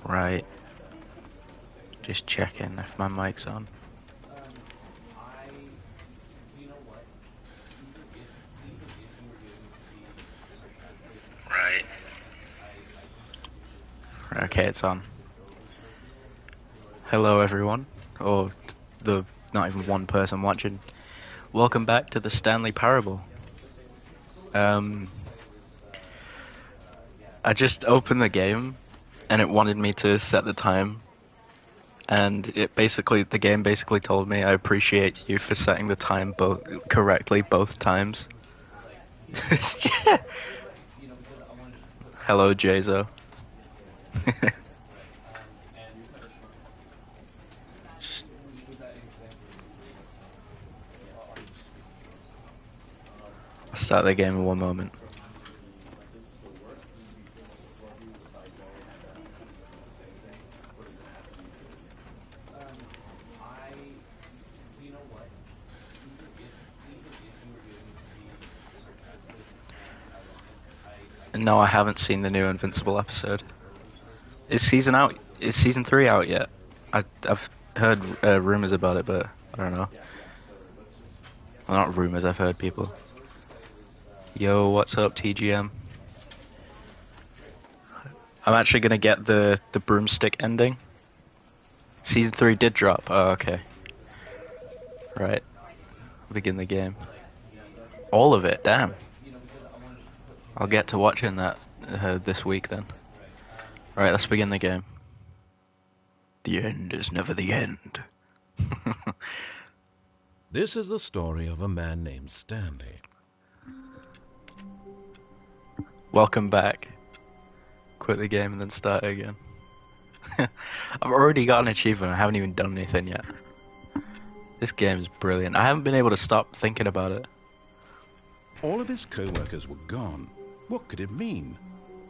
Right. Just checking if my mic's on. Right. Okay, it's on. Hello, everyone. Or the not even one person watching. Welcome back to the Stanley Parable. I just opened the game, and it wanted me to set the time. And the game basically told me, I appreciate you for setting the time correctly both times. Hello, Jazo. I'll start the game in one moment. No, I haven't seen the new Invincible episode. Is season 3 out yet? I've heard rumors about it, but I don't know. Well, not rumors, I've heard people. Yo, what's up, TGM? I'm actually gonna get the broomstick ending. Season 3 did drop. Oh, okay. Right. Begin the game. All of it, damn. I'll get to watching that this week then. Alright, let's begin the game. The end is never the end. This is the story of a man named Stanley. Welcome back. Quit the game and then start again. I've already got an achievement. I haven't even done anything yet. This game is brilliant. I haven't been able to stop thinking about it. All of his co-workers were gone. What could it mean?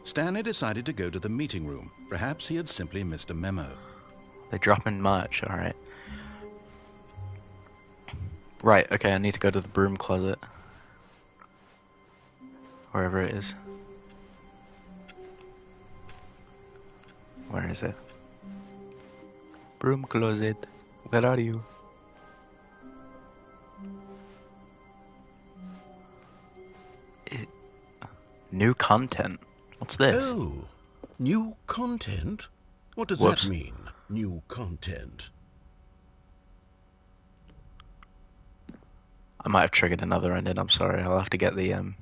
Stanley decided to go to the meeting room. Perhaps he had simply missed a memo. They drop in March, alright. Right, okay, I need to go to the broom closet. Wherever it is. Where is it? Broom closet, where are you? New content? What's this? Oh, new content? What does that mean, new content? I might have triggered another ending, I'm sorry. I'll have to get the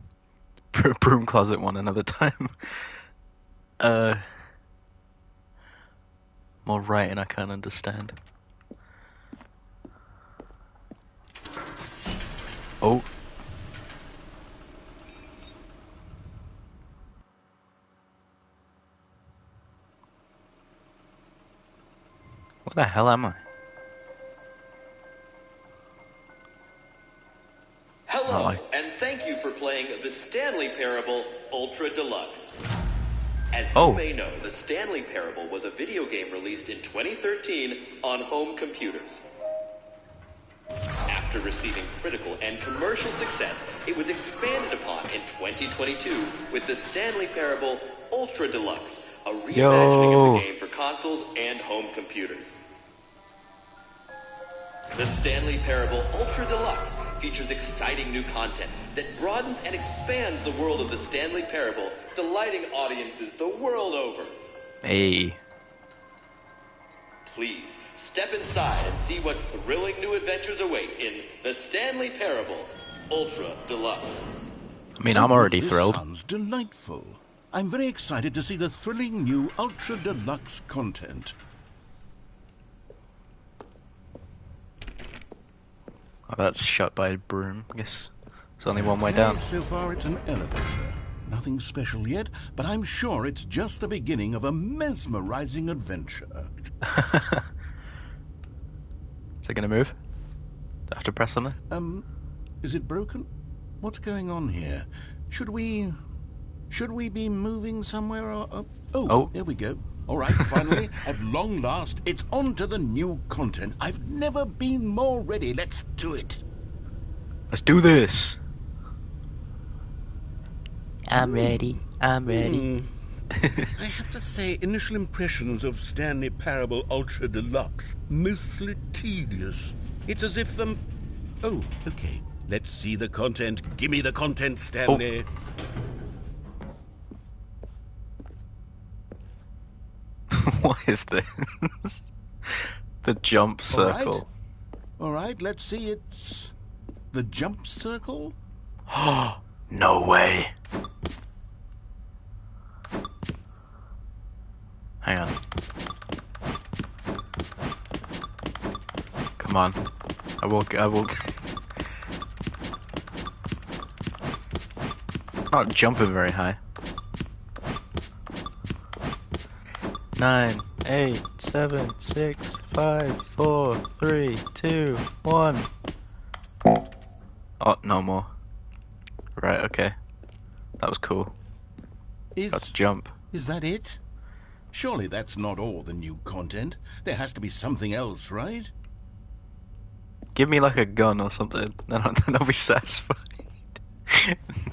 broom closet one another time. More writing I can't understand. Oh. What the hell am I? Hello, and thank you for playing the Stanley Parable Ultra Deluxe. As you may know, the Stanley Parable was a video game released in 2013 on home computers. After receiving critical and commercial success, it was expanded upon in 2022 with the Stanley Parable Ultra Deluxe, a reimagining of the game for consoles and home computers. The Stanley Parable Ultra Deluxe features exciting new content that broadens and expands the world of the Stanley Parable, delighting audiences the world over. Hey. Please, step inside and see what thrilling new adventures await in the Stanley Parable Ultra Deluxe. I mean, I'm already thrilled. This sounds delightful. I'm very excited to see the thrilling new Ultra Deluxe content. Oh, that's shut by a broom. I guess there's only one way down. So far, it's an elevator. Nothing special yet, but I'm sure it's just the beginning of a mesmerizing adventure. Is it gonna move? Do I have to press something? Is it broken? What's going on here? Should we be moving somewhere? Oh, there we go. All right, finally, at long last, it's on to the new content. I've never been more ready. Let's do it. Let's do this. I'm ready. I'm ready. I have to say, initial impressions of Stanley Parable Ultra Deluxe, mostly tedious. It's as if Oh, okay. Let's see the content. Give me the content, Stanley. Oh. What is this? The jump circle. All right, let's see. It's the jump circle? Oh, no way. Hang on. Come on. I will Not jumping very high. 9, 8, 7, 6, 5, 4, 3, 2, 1. Oh, no more. Right, okay. That was cool. Got to jump. Is that it? Surely that's not all the new content. There has to be something else, right? Give me like a gun or something, then I'll be satisfied.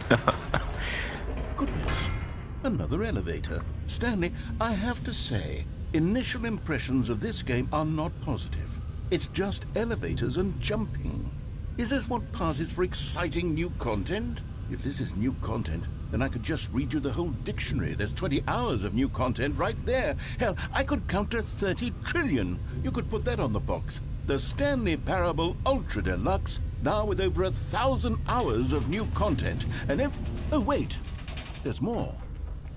No. Goodness. Another elevator. Stanley, I have to say, initial impressions of this game are not positive. It's just elevators and jumping. Is this what passes for exciting new content? If this is new content, then I could just read you the whole dictionary. There's 20 hours of new content right there. Hell, I could count to 30 trillion. You could put that on the box. The Stanley Parable Ultra Deluxe, now with over 1,000 hours of new content. And oh, wait. There's more.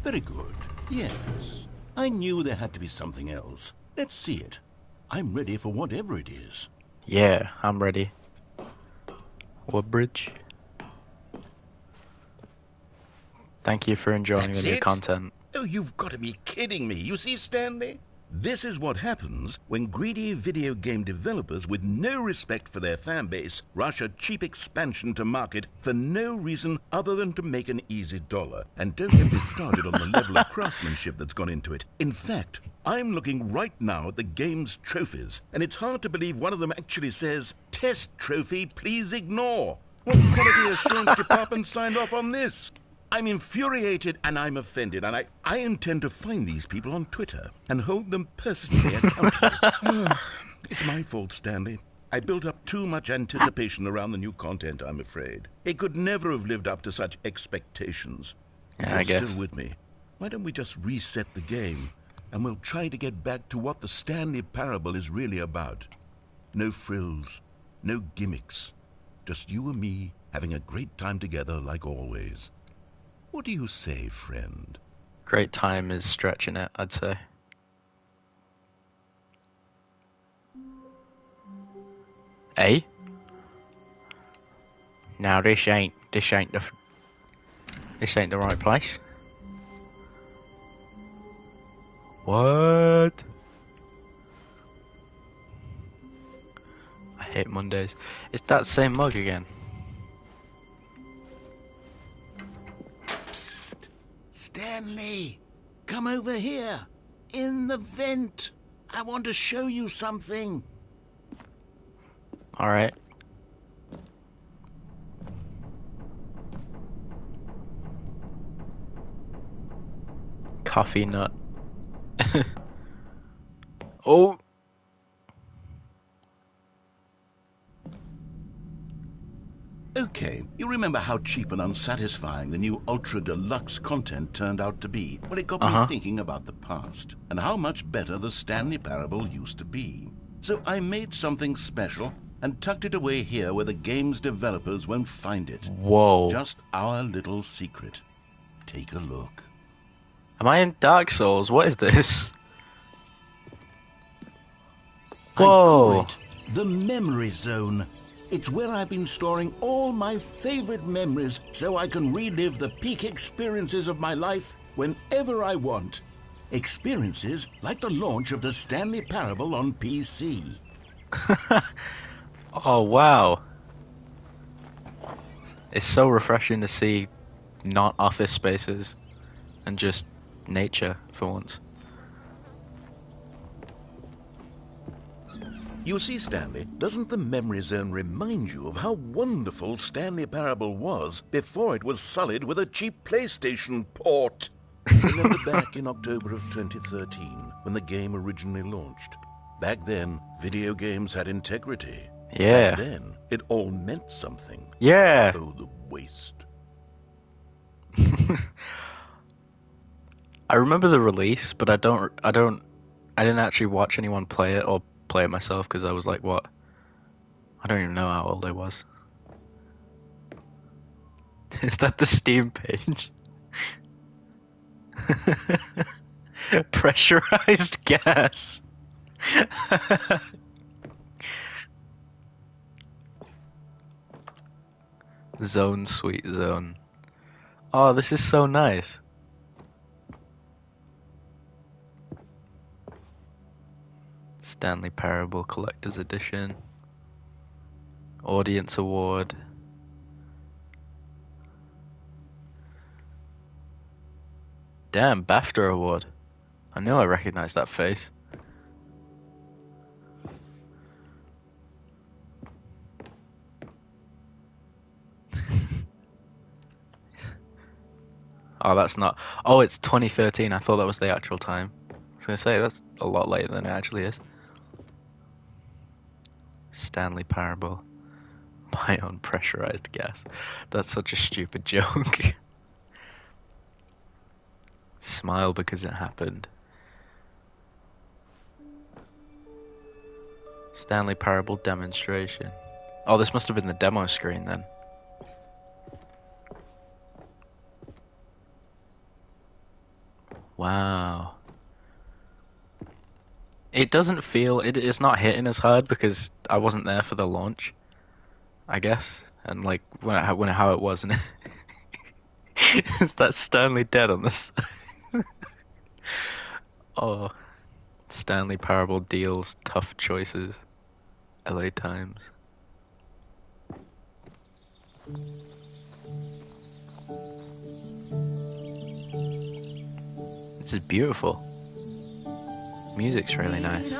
Very good. Yes. I knew there had to be something else. Let's see it. I'm ready for whatever it is. Yeah, I'm ready. Woodbridge. Thank you for enjoying the new content. Oh, you've got to be kidding me. You see, Stanley? This is what happens when greedy video game developers with no respect for their fan base rush a cheap expansion to market for no reason other than to make an easy dollar. And don't get me started on the level of craftsmanship that's gone into it. In fact, I'm looking right now at the game's trophies, and it's hard to believe one of them actually says, "Test trophy, please ignore." What quality assurance department signed off on this? I'm infuriated and I'm offended, and I intend to find these people on Twitter and hold them personally accountable. It's my fault, Stanley. I built up too much anticipation around the new content, I'm afraid. It could never have lived up to such expectations. Yeah, I guess. Still with me, why don't we just reset the game, and we'll try to get back to what the Stanley Parable is really about. No frills, no gimmicks. Just you and me having a great time together like always. What do you say, friend? Great time is stretching it, I'd say. Eh? Now this ain't the right place. What? I hate Mondays. It's that same mug again. Stanley, come over here. In the vent. I want to show you something. Alright. Coffee nut. Oh! Okay, you remember how cheap and unsatisfying the new Ultra Deluxe content turned out to be? Well, it got me thinking about the past and how much better the Stanley Parable used to be. So I made something special and tucked it away here where the game's developers won't find it. Whoa. Just our little secret. Take a look. Am I in Dark Souls? What is this? Whoa. I call it the Memory Zone. It's where I've been storing all my favorite memories so I can relive the peak experiences of my life whenever I want. Experiences like the launch of the Stanley Parable on PC. Oh, wow. It's so refreshing to see not office spaces and just nature for once. You see, Stanley, doesn't the Memory Zone remind you of how wonderful Stanley Parable was before it was sullied with a cheap PlayStation port? Remember back in October of 2013 when the game originally launched? Back then, video games had integrity. Yeah. Back then, it all meant something. Yeah. Oh, the waste. I remember the release, but I didn't actually watch anyone play it or play it myself because I was like, what? I don't even know how old I was. Is that the Steam page? Pressurized gas. Zone, sweet zone. Oh, this is so nice. Stanley Parable Collector's Edition. Audience Award. Damn, BAFTA Award. I knew I recognized that face. Oh, that's not... Oh, it's 2013. I thought that was the actual time. I was going to say, that's a lot later than it actually is. Stanley Parable. My own pressurized gas. That's such a stupid joke. Smile because it happened. Stanley Parable demonstration. Oh, this must have been the demo screen then. Wow. It doesn't feel... It's not hitting as hard because I wasn't there for the launch, I guess. And like, how it was. And is that Stanley dead on this? Oh, Stanley Parable deals tough choices. LA Times. This is beautiful. Music's really nice.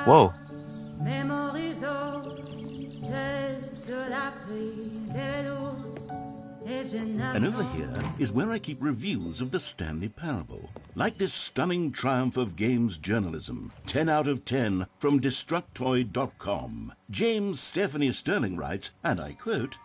Whoa. And over here is where I keep reviews of the Stanley Parable. Like this stunning triumph of games journalism, 10 out of 10 from Destructoid.com. James Stephanie Sterling writes, and I quote,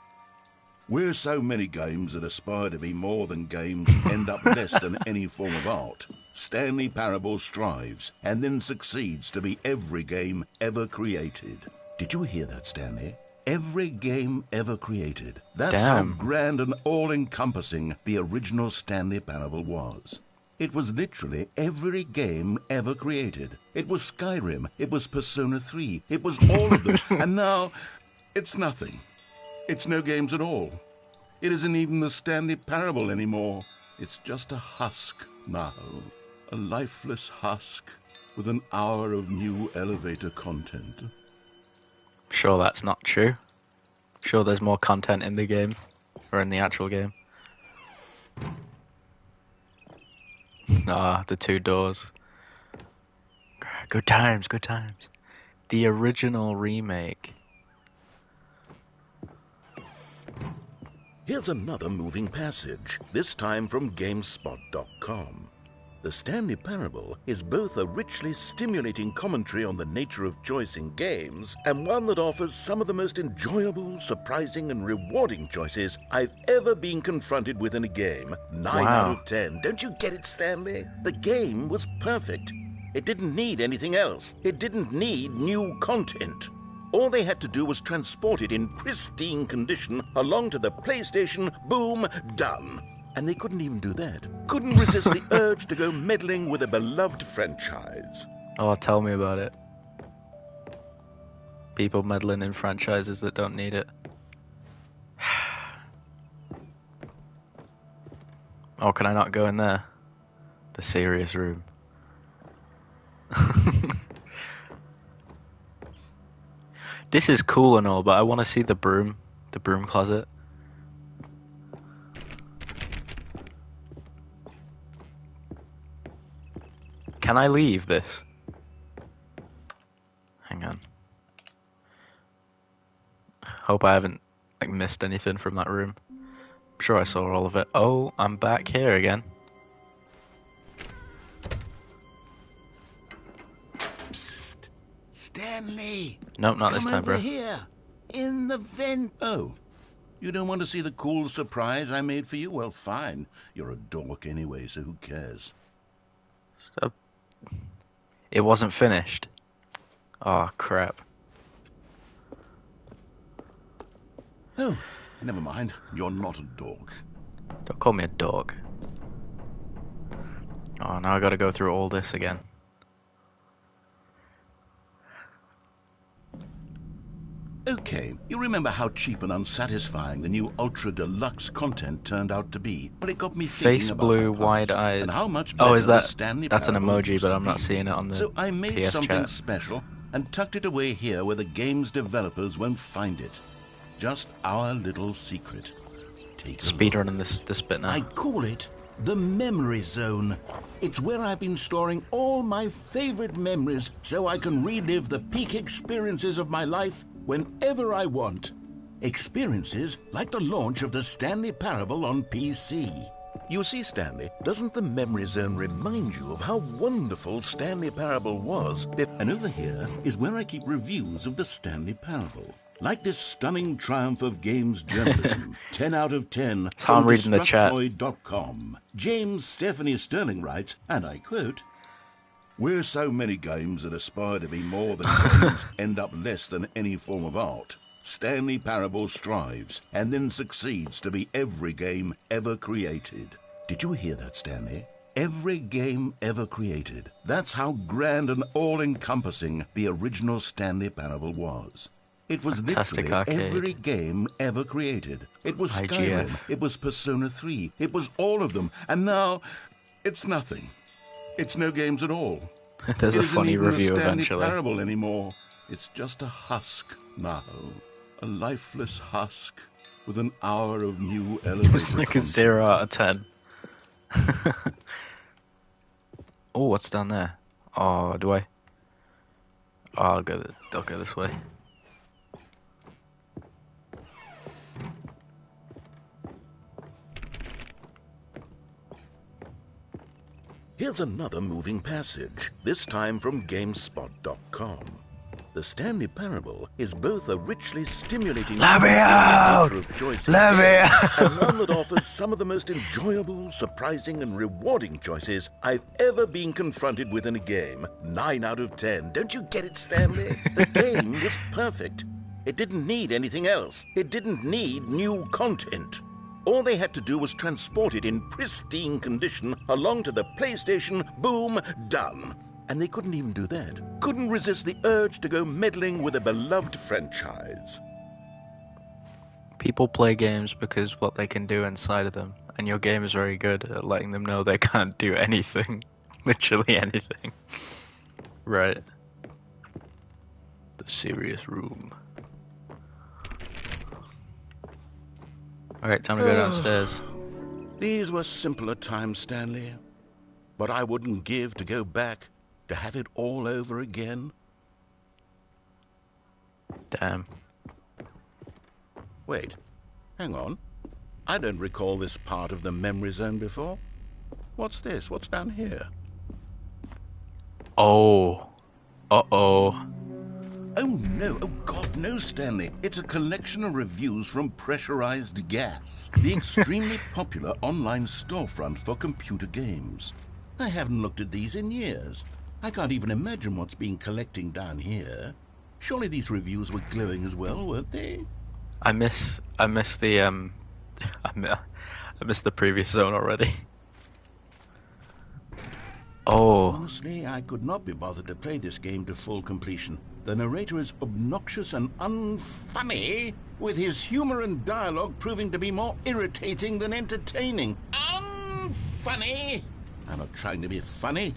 "Where so many games that aspire to be more than games end up less than any form of art, Stanley Parable strives and then succeeds to be every game ever created." Did you hear that, Stanley? Every game ever created. That's Damn. how grand and all-encompassing the original Stanley Parable was. It was literally every game ever created. It was Skyrim, it was Persona 3, it was all of them. And now, it's nothing. It's no games at all. It isn't even the Stanley Parable anymore. It's just a husk now. A lifeless husk with an hour of new elevator content. Sure that's not true. Sure there's more content in the game. Or in the actual game. Ah, the two doors. Good times, good times. The original remake. Here's another moving passage, this time from GameSpot.com. The Stanley Parable is both a richly stimulating commentary on the nature of choice in games and one that offers some of the most enjoyable, surprising, and rewarding choices I've ever been confronted with in a game. 9 out of 10. Don't you get it, Stanley? The game was perfect. It didn't need anything else. It didn't need new content. All they had to do was transport it in pristine condition along to the PlayStation. Boom, done. And they couldn't even do that. Couldn't resist the urge to go meddling with a beloved franchise. Oh, tell me about it. People meddling in franchises that don't need it. Oh, can I not go in there? The serious room. This is cool and all, but I want to see the broom closet. Can I leave this? Hang on. Hope I haven't like missed anything from that room. I'm sure I saw all of it. Oh, I'm back here again. Stanley! Nope, not this Come time, over bro. here. In the vent. Oh, you don't want to see the cool surprise I made for you? Well, fine. You're a dork anyway, so who cares? So, it wasn't finished. Oh, crap. Oh, never mind. You're not a dork. Don't call me a dog. Oh, now I gotta go through all this again. Okay, you remember how cheap and unsatisfying the new Ultra Deluxe content turned out to be? Well, it got me thinking Face about blue, the past wide-eyed. and how much Oh, better is that? the Stanley That's an Parable emoji, used but to I'm not be. seeing it on the So I made PS something chat. special and tucked it away here where the game's developers won't find it. Just our little secret. Take a look. Speedrunning this bit now. I call it the Memory Zone. It's where I've been storing all my favorite memories so I can relive the peak experiences of my life whenever I want. Experiences like the launch of the Stanley Parable on PC. You see, Stanley, doesn't the Memory Zone remind you of how wonderful Stanley Parable was? And over here is where I keep reviews of the Stanley Parable. Like this stunning triumph of games journalism, 10 out of 10 how I'm from reading the chat. Destructoid.com. James Stephanie Sterling writes, and I quote, "Where so many games that aspire to be more than games end up less than any form of art, Stanley Parable strives and then succeeds to be every game ever created." Did you hear that, Stanley? Every game ever created. That's how grand and all-encompassing the original Stanley Parable was. It was Fantastic literally arcade. every game ever created. It was IGF. Skyrim, it was Persona 3, it was all of them, and now it's nothing. It's no games at all. There's It a isn't funny even review a Stanley eventually. Parable anymore. It's just a husk now. A lifeless husk with an hour of new elevator It's like a content. 0 out of 10. Oh, what's down there? Oh, do I? Oh, I'll go this way. Here's another moving passage, this time from GameSpot.com. The Stanley Parable is both a richly stimulating Let me piece in the out! culture of choice Let in me games, out! and one that offers some of the most enjoyable, surprising, and rewarding choices I've ever been confronted with in a game. 9 out of 10. Don't you get it, Stanley? The game was perfect. It didn't need anything else. It didn't need new content. All they had to do was transport it in pristine condition along to the PlayStation. Boom, done. And they couldn't even do that. Couldn't resist the urge to go meddling with a beloved franchise. People play games because what they can do inside of them, and your game is very good at letting them know they can't do anything. Literally anything. Right. The serious room. Alright, time to go downstairs. These were simpler times, Stanley. But I wouldn't give to go back to have it all over again. Damn. Wait, hang on. I don't recall this part of the memory zone before. What's this? What's down here? Oh. Uh-oh. Oh no, oh God, no, Stanley. It's a collection of reviews from Pressurized Gas, the extremely popular online storefront for computer games. I haven't looked at these in years. I can't even imagine what's been collecting down here. Surely these reviews were glowing as well, weren't they? I miss the I missed the previous zone already. Oh. Honestly, I could not be bothered to play this game to full completion. The narrator is obnoxious and unfunny, with his humor and dialogue proving to be more irritating than entertaining. Unfunny! I'm not trying to be funny.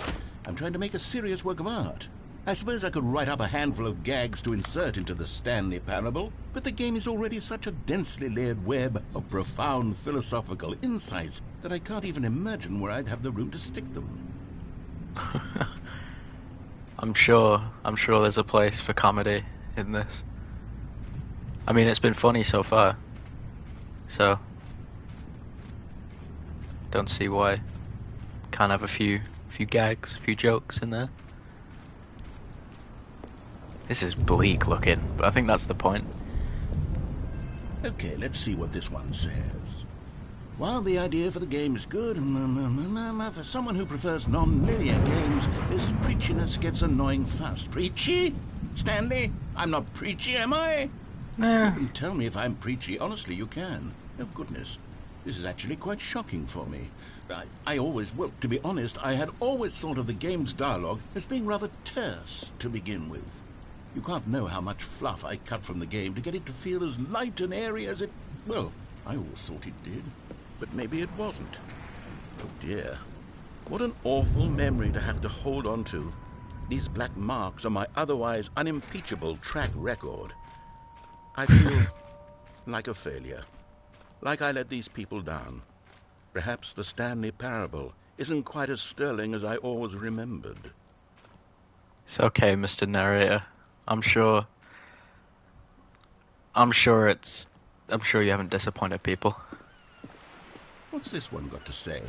I'm trying to make a serious work of art. I suppose I could write up a handful of gags to insert into the Stanley Parable, but the game is already such a densely layered web of profound philosophical insights that I can't even imagine where I'd have the room to stick them. I'm sure there's a place for comedy in this. I mean, it's been funny so far, so don't see why can't have a few gags, a few jokes in there. This is bleak looking, but I think that's the point. Okay, let's see what this one says. While the idea for the game is good, for someone who prefers non-linear games, this preachiness gets annoying fast. Preachy? Stanley? I'm not preachy, am I? Nah. You can tell me if I'm preachy. Honestly, you can. Oh, goodness. This is actually quite shocking for me. Well, to be honest, I had always thought of the game's dialogue as being rather terse to begin with. You can't know how much fluff I cut from the game to get it to feel as light and airy as it... Well, I always thought it did. But maybe it wasn't. Oh dear. What an awful memory to have to hold on to. These black marks on my otherwise unimpeachable track record. I feel like a failure. Like I let these people down. Perhaps the Stanley parable isn't quite as sterling as I always remembered. It's okay, Mr. Narrator. I'm sure you haven't disappointed people. What's this one got to say?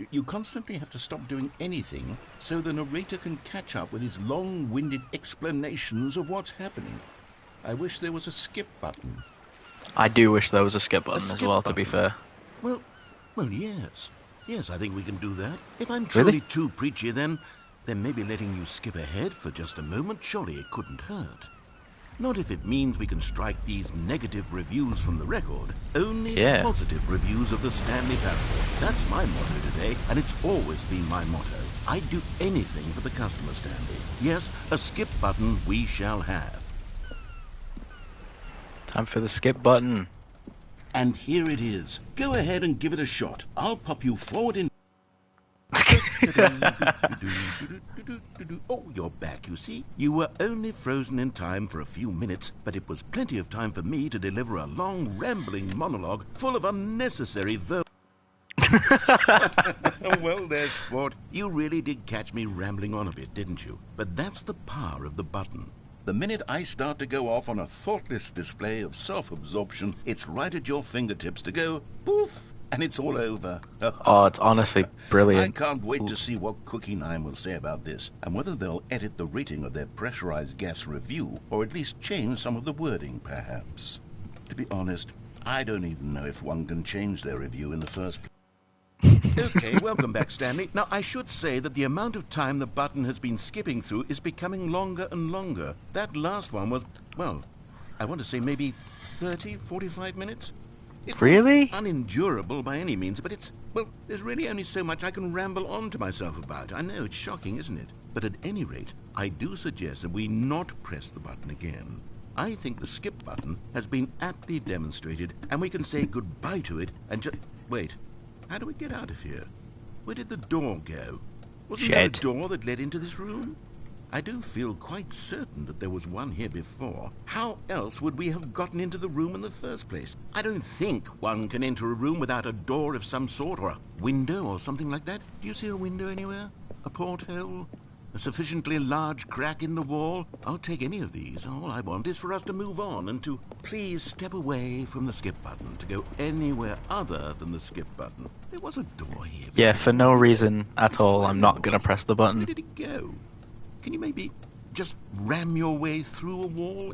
You constantly have to stop doing anything so the narrator can catch up with his long-winded explanations of what's happening. I wish there was a skip button. I do wish there was a skip button as well, to be fair. Well, yes. Yes, I think we can do that. If I'm truly too preachy, then maybe letting you skip ahead for just a moment, surely it couldn't hurt. Not if it means we can strike these negative reviews from the record. Only positive reviews of the Stanley parable. That's my motto today, and it's always been my motto. I'd do anything for the customer, Stanley. Yes, a skip button we shall have. Time for the skip button. And here it is. Go ahead and give it a shot. I'll pop you forward in... Oh, you're back, you see. You were only frozen in time for a few minutes, but it was plenty of time for me to deliver a long, rambling monologue full of unnecessary Well, there, sport. You really did catch me rambling on a bit, didn't you? But that's the power of the button. The minute I start to go off on a thoughtless display of self-absorption, it's right at your fingertips to go poof, and it's all over. Oh, it's honestly brilliant. I can't wait to see what Cookie 9 will say about this, and whether they'll edit the rating of their pressurized gas review, or at least change some of the wording, perhaps. To be honest, I don't even know if one can change their review in the first place. Okay, welcome back, Stanley. Now, I should say that the amount of time the button has been skipping through is becoming longer and longer. That last one was, well, I want to say maybe 30, 45 minutes? It's really? Unendurable by any means, but well, there's really only so much I can ramble on to myself about. I know, it's shocking, isn't it? But at any rate, I do suggest that we not press the button again. I think the skip button has been aptly demonstrated, and we can say goodbye to it and just... Wait. How do we get out of here? Where did the door go? Wasn't there a door that led into this room? I do feel quite certain that there was one here before. How else would we have gotten into the room in the first place? I don't think one can enter a room without a door of some sort, or a window or something like that. Do you see a window anywhere? A porthole? A sufficiently large crack in the wall? I'll take any of these. All I want is for us to move on and to please step away from the skip button, to go anywhere other than the skip button. There was a door here. Yeah, for no reason at all, I'm not going to press the button. Where did it go? Can you maybe just ram your way through a wall?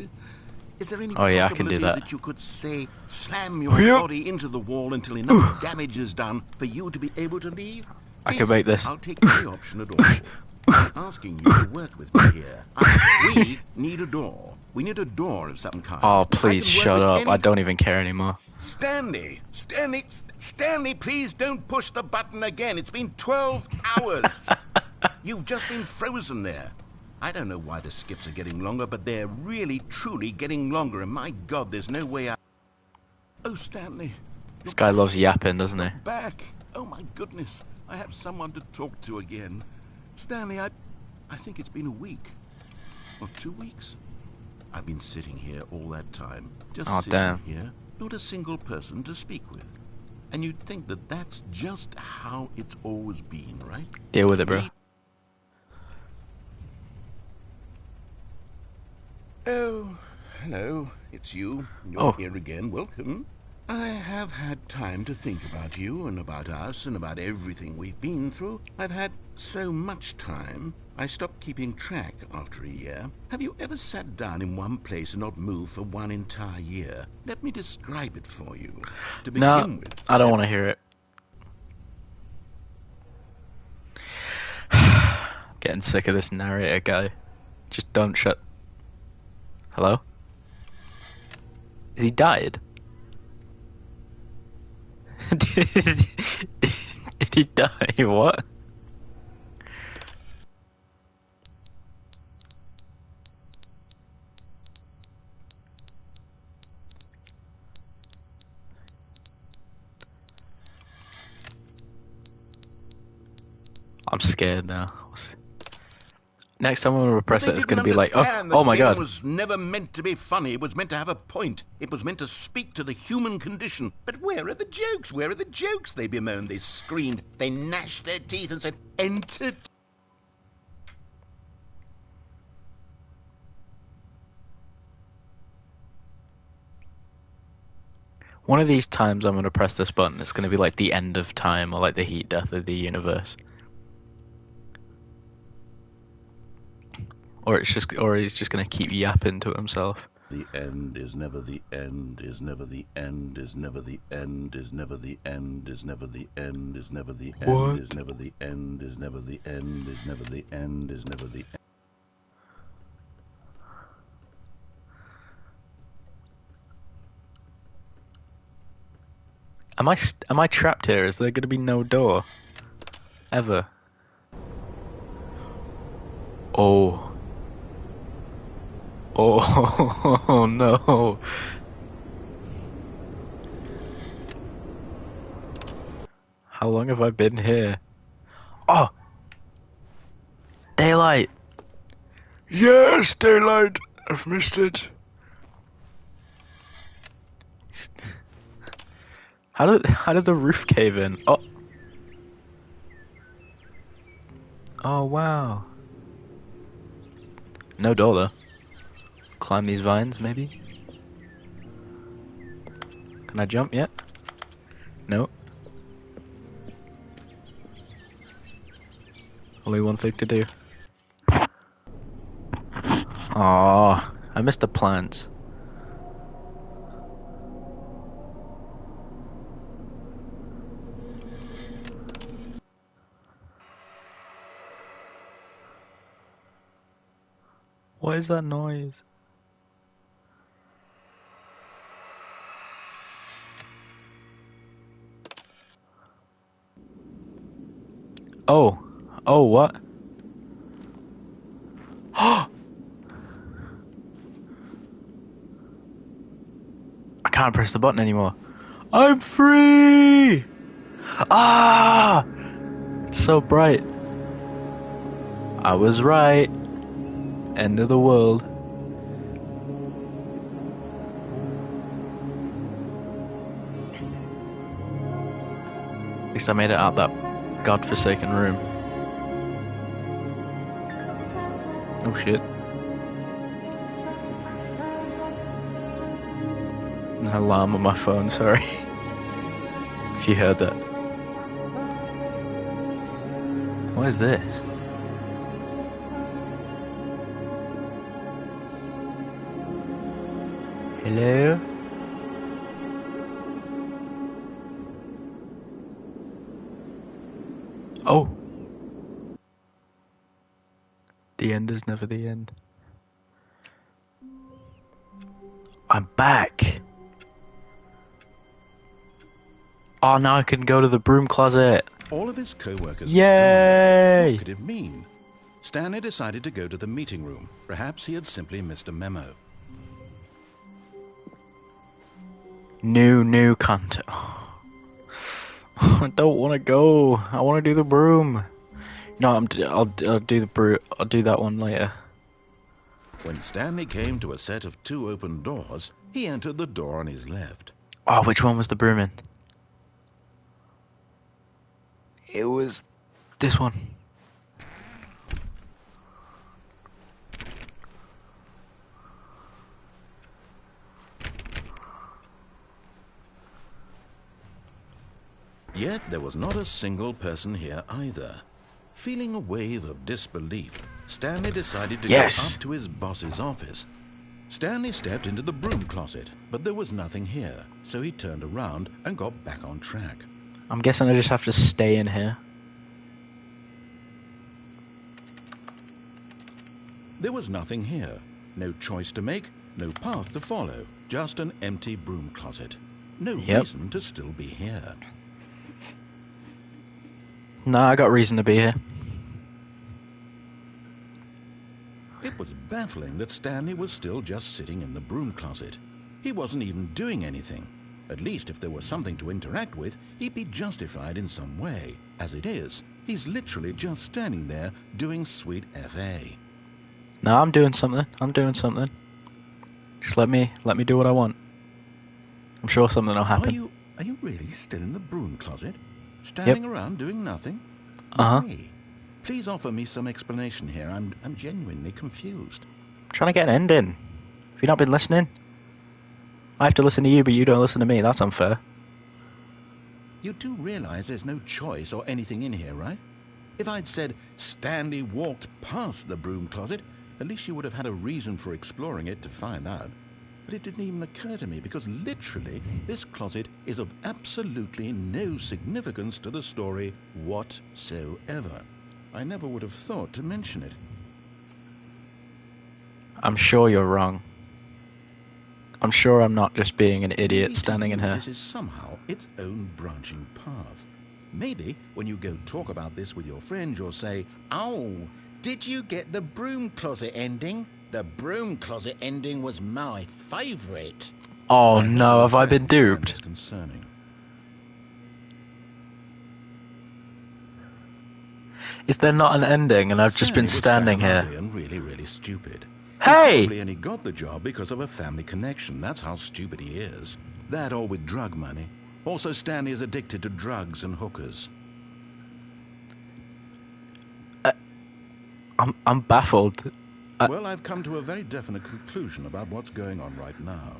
Is there any possibility that you could, say, slam your body into the wall until enough damage is done for you to be able to leave? I can make this. I'll take any option at all. I'm asking you to work with me here. We need a door. We need a door of some kind. Oh, please shut up. I don't even care anymore. Stanley, please don't push the button again. It's been 12 hours. You've just been frozen there. I don't know why the skips are getting longer, but they're really, truly getting longer. And my God, there's no way out. Oh, Stanley. This guy loves yapping, doesn't he? Back. Oh, my goodness. I have someone to talk to again. Stanley, I think it's been a week. Or 2 weeks. I've been sitting here all that time. Just sitting here. Not a single person to speak with. And you'd think that that's just how it's always been, right? Deal with it, bro. Oh, hello. It's you. You're here again. Welcome. I have had time to think about you and about us and about everything we've been through. I've had so much time, I stopped keeping track after a year. Have you ever sat down in one place and not moved for one entire year? Let me describe it for you. To begin with... I don't want to hear it. Getting sick of this narrator guy. Just don't shut... Hello? Is he died? did he die? What? I'm scared now. Next time I'm gonna repress it, it's gonna be like, oh my god. The game was never meant to be funny. It was meant to have a point. It was meant to speak to the human condition. But where are the jokes? Where are the jokes? They bemoaned, they screamed, they gnashed their teeth and said, enter. One of these times I'm gonna press this button, it's gonna be like the end of time or like the heat death of the universe. Or he's just gonna keep yapping to himself. The end is never the end, is never the end, is never the end, is never the end, is never the end, is never the end, is never the end, is never the end, is never the end, is never the end. Am I trapped here? Is there gonna be no door? Ever? Oh. Oh no. How long have I been here? Oh! Daylight! Yes, daylight! I've missed it. How did the roof cave in? Oh. Oh wow. No door though. Climb these vines, maybe? Can I jump yet? No. Only one thing to do. Aww, I missed the plants. What is that noise? Oh. Oh, what? I can't press the button anymore. I'm free! Ah! It's so bright. I was right. End of the world. At least I made it out that godforsaken room. Oh shit. An alarm on my phone, sorry. If you heard that. What is this? Hello? Oh! The end is never the end. I'm back! Oh, now I can go to the broom closet! All of his co-workers Yay! were gone. What could it mean? Stanley decided to go to the meeting room. Perhaps he had simply missed a memo. New content. I don't want to go. I want to do the broom. No, I'll do the broom. I'll do that one later. When Stanley came to a set of 2 open doors, he entered the door on his left. Oh, which one was the broom in? It was this one. Yet there was not a single person here either. Feeling a wave of disbelief, Stanley decided to go up to his boss's office. Stanley stepped into the broom closet, but there was nothing here, so he turned around and got back on track. I'm guessing I just have to stay in here. There was nothing here. No choice to make, no path to follow, just an empty broom closet. No reason to still be here. Nah, I got reason to be here. It was baffling that Stanley was still just sitting in the broom closet. He wasn't even doing anything. At least if there was something to interact with, he'd be justified in some way. As it is, he's literally just standing there doing sweet FA. No, I'm doing something. Just let me do what I want. I'm sure something will happen. Are you really still in the broom closet? Standing around doing nothing? Why? Please offer me some explanation here. I'm genuinely confused. I'm trying to get an ending. Have you not been listening? I have to listen to you, but you don't listen to me. That's unfair. You do realize there's no choice or anything in here, right? If I'd said Stanley walked past the broom closet, at least you would have had a reason for exploring it to find out. But it didn't even occur to me because literally this closet is of absolutely no significance to the story whatsoever. I never would have thought to mention it. I'm sure you're wrong. I'm sure I'm not just being an idiot Maybe standing in here. This is somehow its own branching path. Maybe when you go talk about this with your friend, you'll say, "Oh, did you get the broom closet ending? The broom closet ending was my favourite." Oh no, have I been duped? It's concerning. Is there not an ending and I've just been standing here? And really stupid. Hey! He probably only got the job because of a family connection. That's how stupid he is. That or with drug money. Also, Stanley is addicted to drugs and hookers. I'm baffled. Well, I've come to a very definite conclusion about what's going on right now.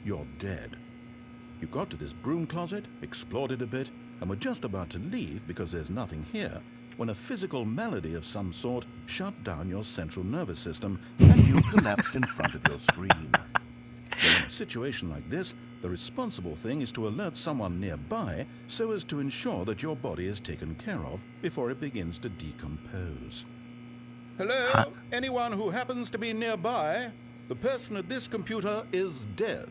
You're dead. You got to this broom closet, explored it a bit, and were just about to leave because there's nothing here, when a physical malady of some sort shut down your central nervous system and you collapsed in front of your screen. Well, in a situation like this, the responsible thing is to alert someone nearby so as to ensure that your body is taken care of before it begins to decompose. Hello? Anyone who happens to be nearby? The person at this computer is dead.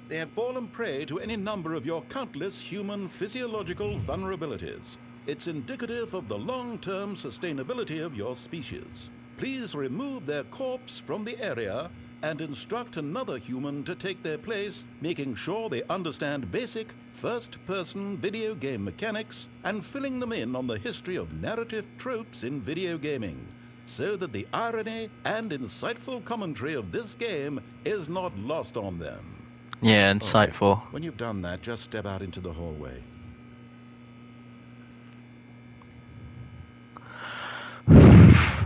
They have fallen prey to any number of your countless human physiological vulnerabilities. It's indicative of the long-term sustainability of your species. Please remove their corpse from the area and instruct another human to take their place, making sure they understand basic first-person video game mechanics and filling them in on the history of narrative tropes in video gaming, so that the irony and insightful commentary of this game is not lost on them. Yeah, insightful. Okay. When you've done that, just step out into the hallway.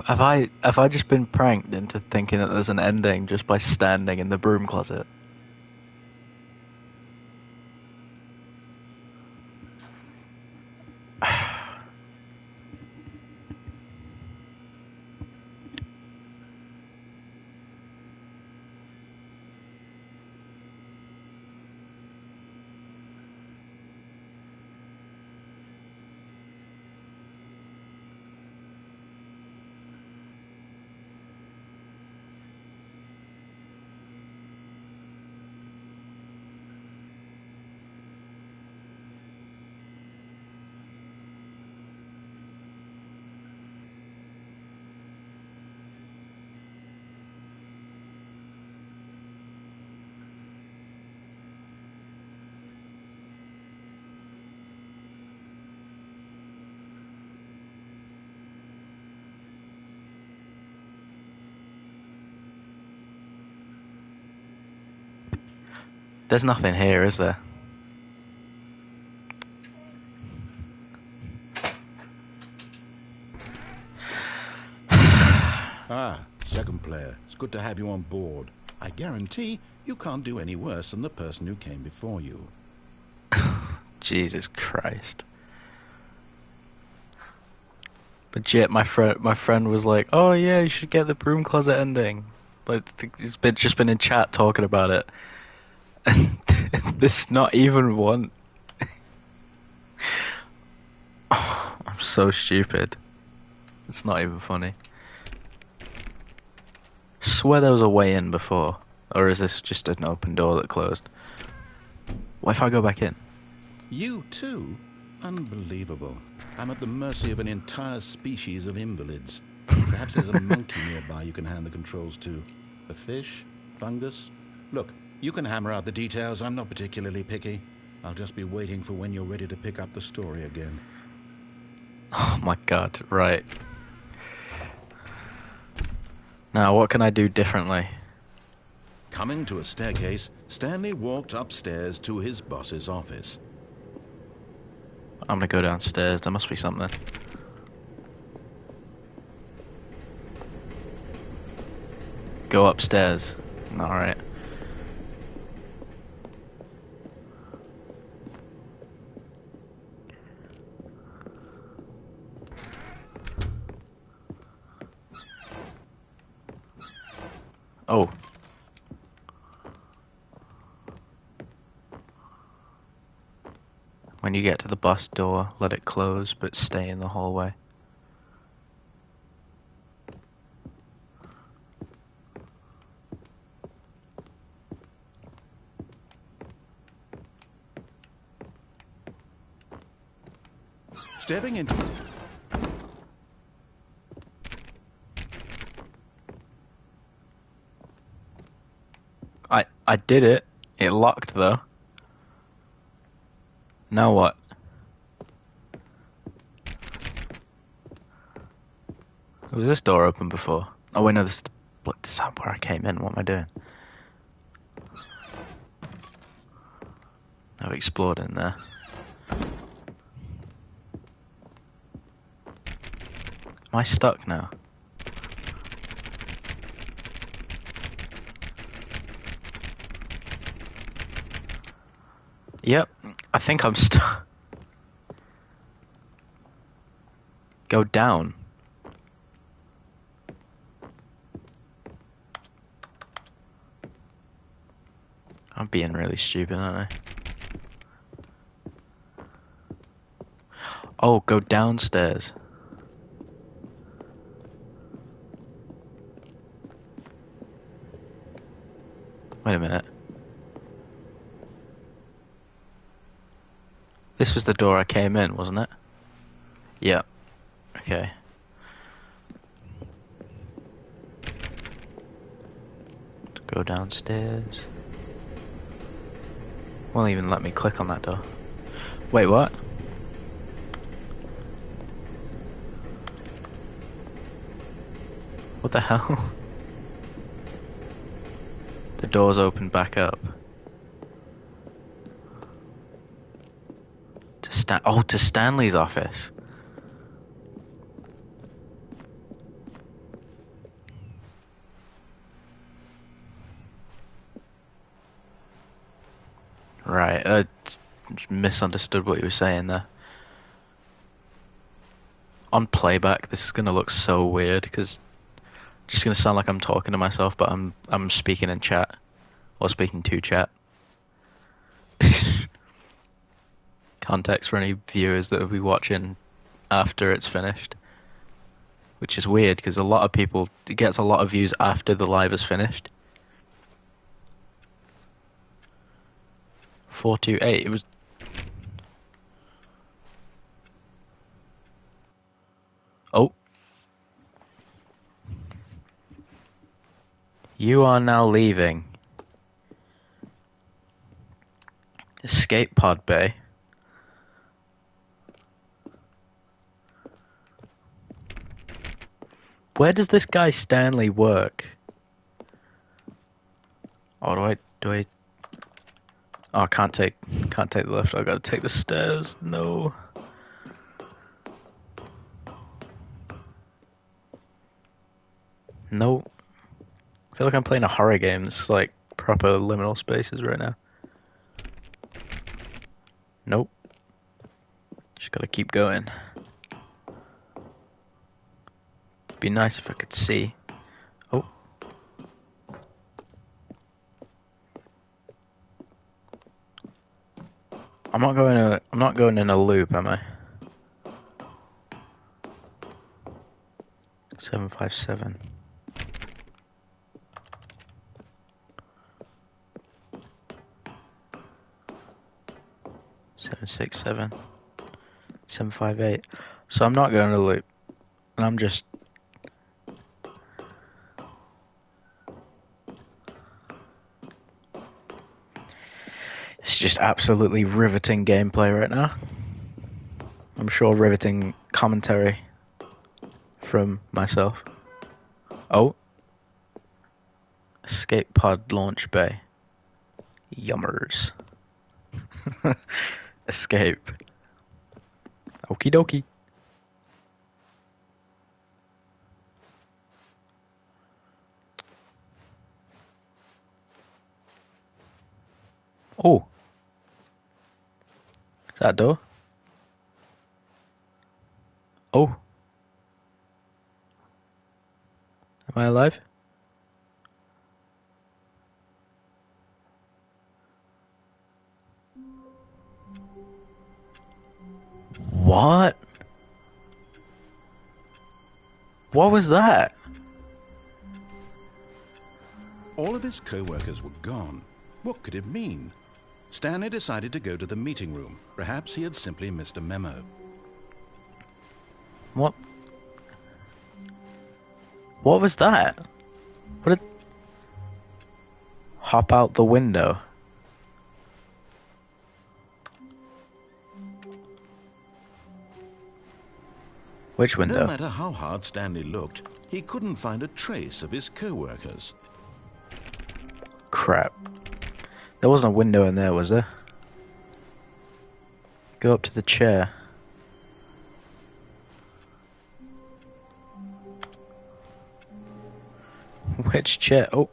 Have I just been pranked into thinking that there's an ending just by standing in the broom closet? There's nothing here, is there? Second player. It's good to have you on board. I guarantee you can't do any worse than the person who came before you. Jesus Christ. Legit, my friend was like, "Oh yeah, you should get the broom closet ending." Like he's been just been in chat talking about it, and there's not even one. Oh, I'm so stupid. It's not even funny. Swear there was a way in before, or is this just an open door that closed? What if I go back in? You too? Unbelievable. I'm at the mercy of an entire species of invalids. Perhaps there's a monkey nearby you can hand the controls to. A fish? Fungus? Look, you can hammer out the details. I'm not particularly picky. I'll just be waiting for when you're ready to pick up the story again. Oh my god, right. Now, what can I do differently? Coming to a staircase, Stanley walked upstairs to his boss's office. I'm gonna go downstairs. There must be something. Go upstairs. Alright. Oh. When you get to the bus door, let it close, but stay in the hallway. Stepping into... I did it. It locked though. Now what? Was this door open before? Oh wait, no, this is where I came in. What am I doing? I've explored in there. Am I stuck now? Yep, I think I'm stuck. Go down. I'm being really stupid, aren't I? Oh, go downstairs. Wait a minute. This was the door I came in, wasn't it? Yeah. Okay. Go downstairs. Won't even let me click on that door. Wait, what? What the hell? The door's opened back up. To Stanley's office. Right, I misunderstood what you were saying there. On playback, this is gonna look so weird because just gonna sound like I'm talking to myself, but I'm speaking in chat or speaking to chat. Context for any viewers that will be watching after it's finished, which is weird because it gets a lot of views after the live is finished. 428. It was. Oh. You are now leaving. Escape pod bay. Where does this guy Stanley work? Oh, do I? Oh, I can't take the lift. I gotta take the stairs. No. No. I feel like I'm playing a horror game. This is like proper liminal spaces right now. Nope. Just gotta keep going. be nice if I could see. Oh. I'm not going in a loop, am I? 757. Seven, 6, 7. 758. So I'm not going to loop. And I'm just... It's just absolutely riveting gameplay right now. I'm sure riveting commentary from myself. Oh. Escape pod launch bay. Yummers. Escape. Okie dokie. Oh. Is that a door? Oh. Am I alive? What? What was that? All of his co-workers were gone. What could it mean? Stanley decided to go to the meeting room. Perhaps he had simply missed a memo. What? What was that? What did... Hop out the window. Which window? No matter how hard Stanley looked, he couldn't find a trace of his co-workers. Crap. There wasn't a window in there, was there? Go up to the chair. Which chair? Oh.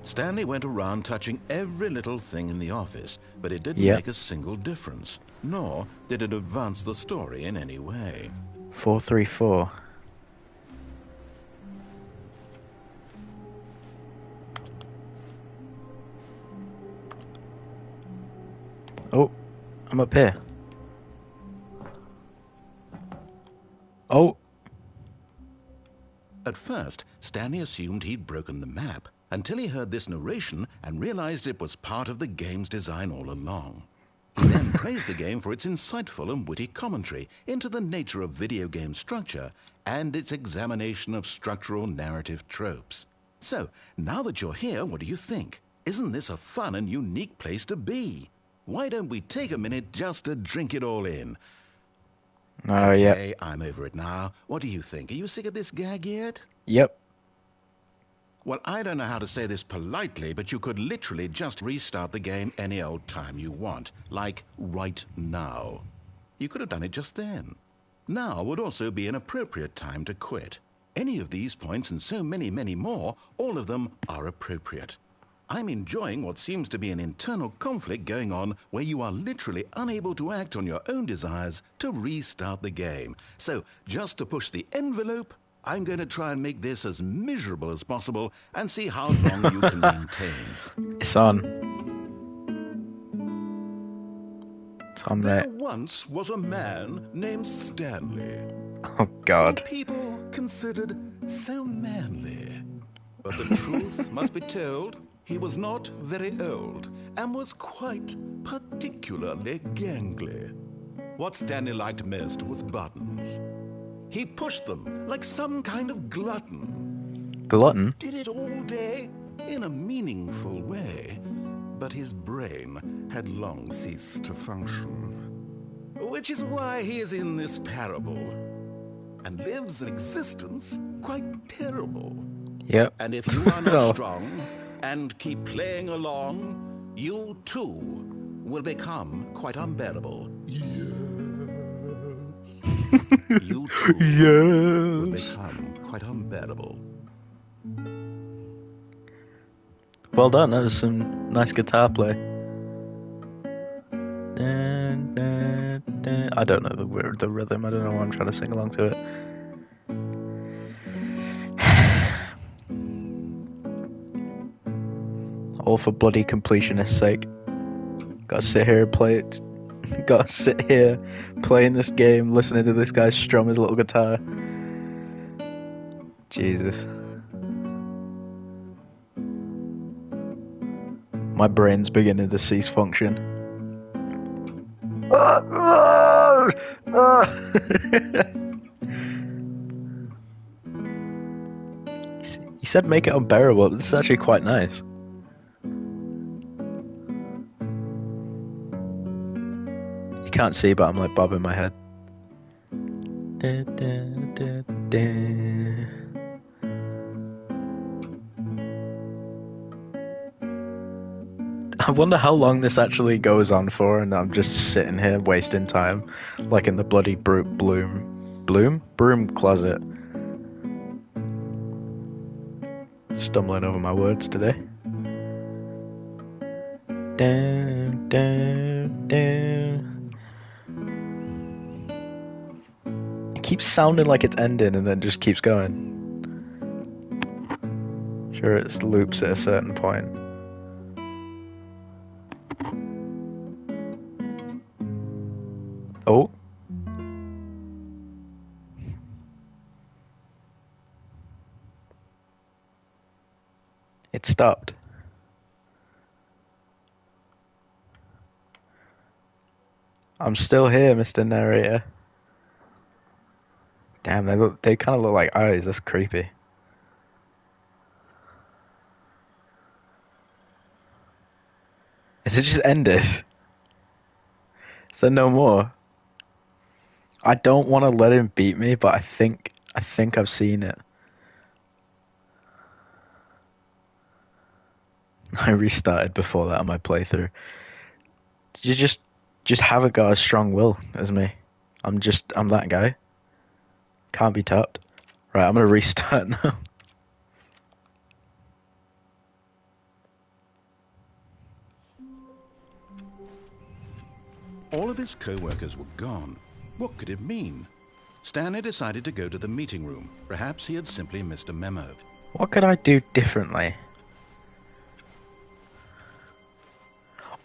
Stanley went around touching every little thing in the office, but it didn't make a single difference, nor did it advance the story in any way. 434. Oh, I'm up here. Oh. At first, Stanley assumed he'd broken the map, until he heard this narration and realized it was part of the game's design all along. He then praised the game for its insightful and witty commentary into the nature of video game structure and its examination of structural narrative tropes. So, now that you're here, what do you think? Isn't this a fun and unique place to be? Why don't we take a minute just to drink it all in? Okay, I'm over it now. What do you think? Are you sick of this gag yet? Yep. Well, I don't know how to say this politely, but you could literally just restart the game any old time you want, like right now. You could have done it just then. Now would also be an appropriate time to quit. Any of these points and so many, many more, all of them are appropriate. I'm enjoying what seems to be an internal conflict going on where you are literally unable to act on your own desires to restart the game. So, just to push the envelope, I'm going to try and make this as miserable as possible and see how long you can maintain. It's on. It's on there. There Once was a man named Stanley. Oh, God. Who people considered so manly. But the truth must be told, he was not very old and was quite particularly gangly. What Stanley liked most was buttons. He pushed them like some kind of glutton. Glutton? He did it all day in a meaningful way, but his brain had long ceased to function. Which is why he is in this parable and lives an existence quite terrible. Yep. And if you are not strong and keep playing along, you too will become quite unbearable. You too will become quite unbearable. Well done, that was some nice guitar play. I don't know the rhythm. I don't know why I'm trying to sing along to it. All for bloody completionist's sake. Gotta sit here and play it. Gotta sit here playing this game, listening to this guy strum his little guitar. Jesus. My brain's beginning to cease function. He said make it unbearable, but this is actually quite nice. You can't see, but I'm like bobbing my head. Da, da, da, da. I wonder how long this actually goes on for, and I'm just sitting here wasting time, like in the bloody broom closet. Stumbling over my words today. Down, down, down. It keeps sounding like it's ending, and then just keeps going. Sure, it loops at a certain point. Oh. It stopped. I'm still here, Mr. Narrator. Damn, they kind of look like eyes. That's creepy. Is it just ended? Is there no more? I don't want to let him beat me, but I think I've seen it. I restarted before that on my playthrough. You just haven't got a strong will as me. I'm that guy. Can't be topped. Right, I'm gonna restart now. All of his co-workers were gone. What could it mean? Stanley decided to go to the meeting room. Perhaps he had simply missed a memo. What could I do differently?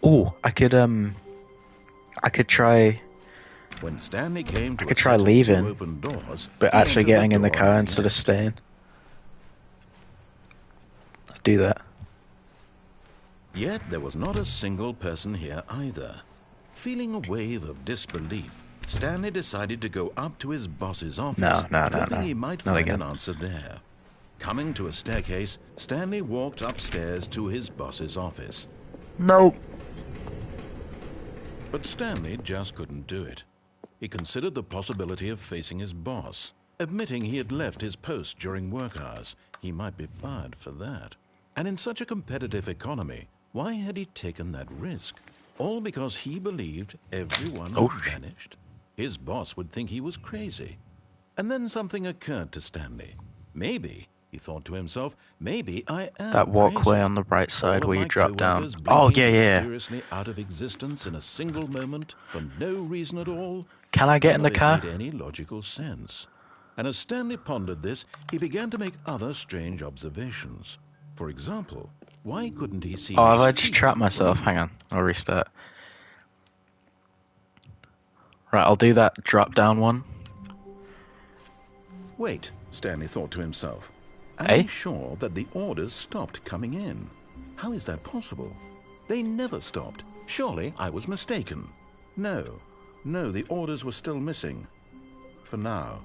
Oh, I could try. When Stanley came to I could try leaving, open doors, but actually getting in the car instead of staying. I'd do that. Yet there was not a single person here either. Feeling a wave of disbelief, Stanley decided to go up to his boss's office, hoping he might find an answer there. Coming to a staircase, Stanley walked upstairs to his boss's office. Nope. But Stanley just couldn't do it. He considered the possibility of facing his boss. Admitting he had left his post during work hours, he might be fired for that. And in such a competitive economy, why had he taken that risk? All because he believed everyone had vanished. His boss would think he was crazy. And then something occurred to Stanley. Maybe, he thought to himself, maybe I am that walkway crazy. On the right side where you drop down. Oh, yeah. Mysteriously out of existence in a single moment for no reason at all. Can I get in the car? None of it made any logical sense. And as Stanley pondered this, he began to make other strange observations. For example, why couldn't he see? Oh, have I just trapped myself? Hang on, I'll restart. Right, I'll do that drop down one. Wait, Stanley thought to himself. I'm sure that the orders stopped coming in. How is that possible? They never stopped. Surely I was mistaken. No, the orders were still missing. For now.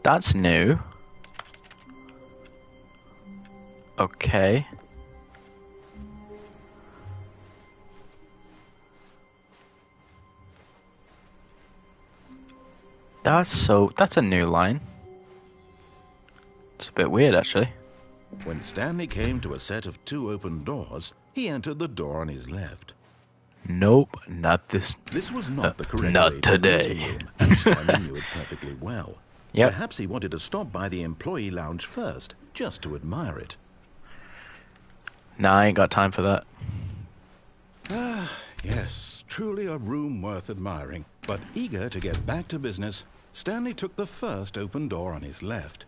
That's new. Okay. That's a new line. It's a bit weird, actually. When Stanley came to a set of 2 open doors, he entered the door on his left. Nope, not this. This was not the correct not way today. To the meeting room, and Stanley knew it perfectly well. Yep. Perhaps he wanted to stop by the employee lounge first, just to admire it. Nah, I ain't got time for that. Yes, truly a room worth admiring. But eager to get back to business, Stanley took the first open door on his left.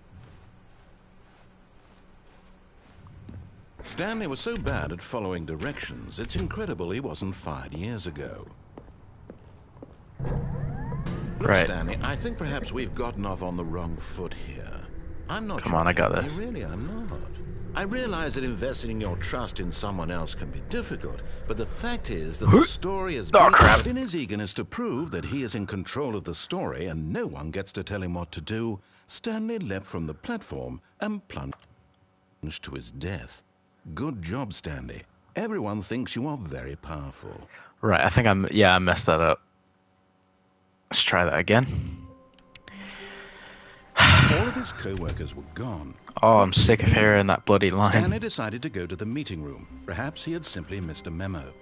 Stanley was so bad at following directions, it's incredible he wasn't fired years ago. Look, Right. Stanley, I think perhaps we've gotten off on the wrong foot here. I'm not Come on, I got this. Really, I'm not. I realize that investing your trust in someone else can be difficult, but the fact is that the story has been crap. in his eagerness to prove that he is in control of the story and no one gets to tell him what to do. Stanley leapt from the platform and plunged to his death. Good job, Stanley. Everyone thinks you are very powerful. Right, I think I messed that up. Let's try that again. All of his co-workers were gone. Oh, I'm sick of hearing that bloody line. Stanley decided to go to the meeting room. Perhaps he had simply missed a memo.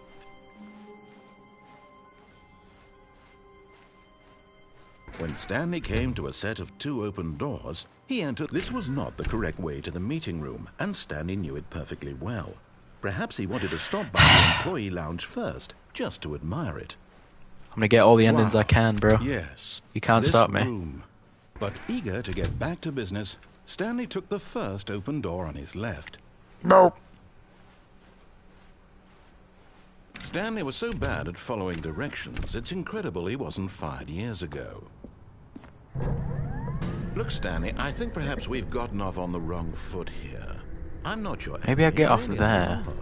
When Stanley came to a set of 2 open doors, he entered. This was not the correct way to the meeting room, and Stanley knew it perfectly well. Perhaps he wanted to stop by the employee lounge first, just to admire it. I'm gonna get all the endings I can, bro. Yes. You can't this stop me. Room. But eager to get back to business, Stanley took the first open door on his left. No. Stanley was so bad at following directions, it's incredible he wasn't fired years ago. Look, Stanley, I think perhaps we've gotten off on the wrong foot here. I'm not your Maybe I'll enemy, get off really, there. I'm not.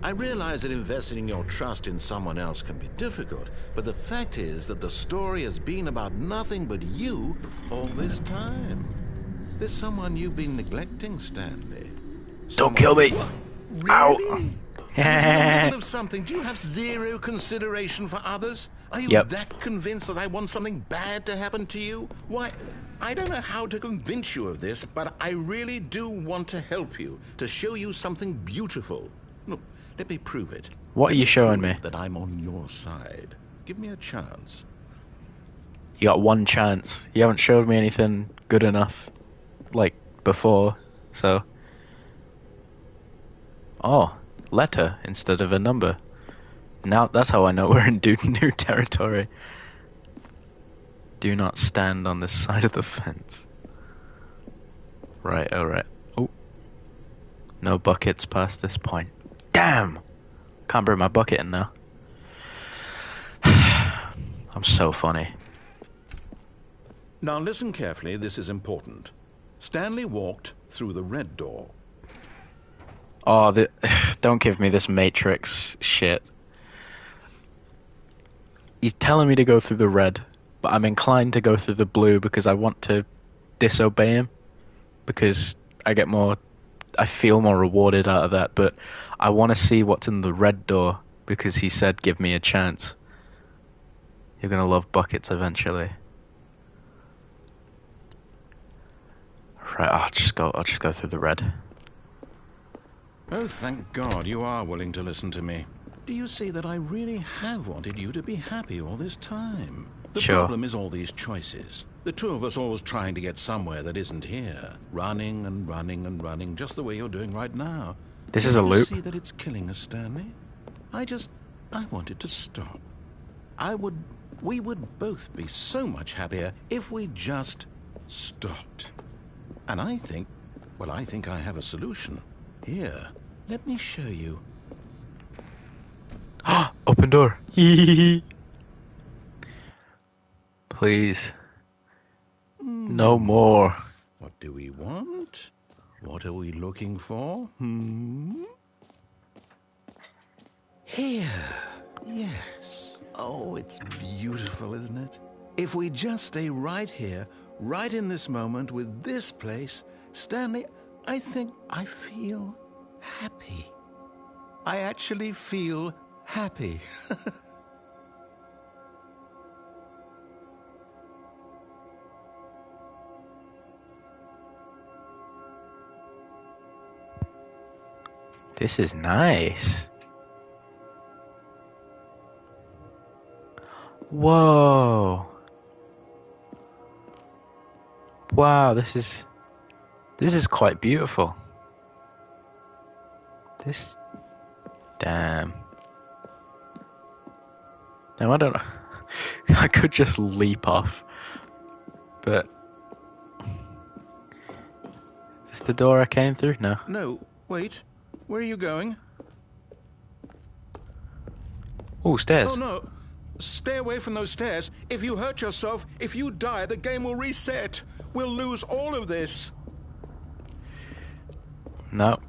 I realize that investing your trust in someone else can be difficult, but the fact is that the story has been about nothing but you all this time. There's someone you've been neglecting, Stanley. Don't kill me. Really? Ow. In the middle of something, do you have zero consideration for others? Are you Yep. that convinced that I want something bad to happen to you? Why, I don't know how to convince you of this, but I really do want to help you, to show you something beautiful. Look, let me prove it. What are you showing me? Prove that I'm on your side. Give me a chance. You got one chance. You haven't showed me anything good enough, like, before, so... Oh, letter instead of a number. Now, that's how I know we're in new territory. Do not stand on this side of the fence. Right, alright. Oh. No buckets past this point. Damn! Can't bring my bucket in now. I'm so funny. Now listen carefully, this is important. Stanley walked through the red door. Oh, don't give me this Matrix shit. He's telling me to go through the red, but I'm inclined to go through the blue because I want to disobey him. Because I feel more rewarded out of that, but I want to see what's in the red door because he said give me a chance. You're gonna love buckets eventually. Right, I'll just go through the red. Oh, thank God you are willing to listen to me. Do you see that I really have wanted you to be happy all this time? The Sure. problem is all these choices. The two of us always trying to get somewhere that isn't here. Running and running and running, just the way you're doing right now. This is a loop. Do you see that it's killing us, Stanley? I wanted to stop. We would both be so much happier if we just stopped. And I think I have a solution. Here, let me show you. Open door. Please. No more. What do we want? What are we looking for? Here. Yes. Oh, it's beautiful, isn't it? If we just stay right here, right in this moment with this place, Stanley, I think I feel happy. I actually feel happy. This is nice. Whoa. Wow, this is quite beautiful. Damn. Now I don't know. I could just leap off, but is this the door I came through? No. No, wait. Where are you going? Oh, stairs. Oh no. Stay away from those stairs. If you hurt yourself, if you die, the game will reset. We'll lose all of this. No.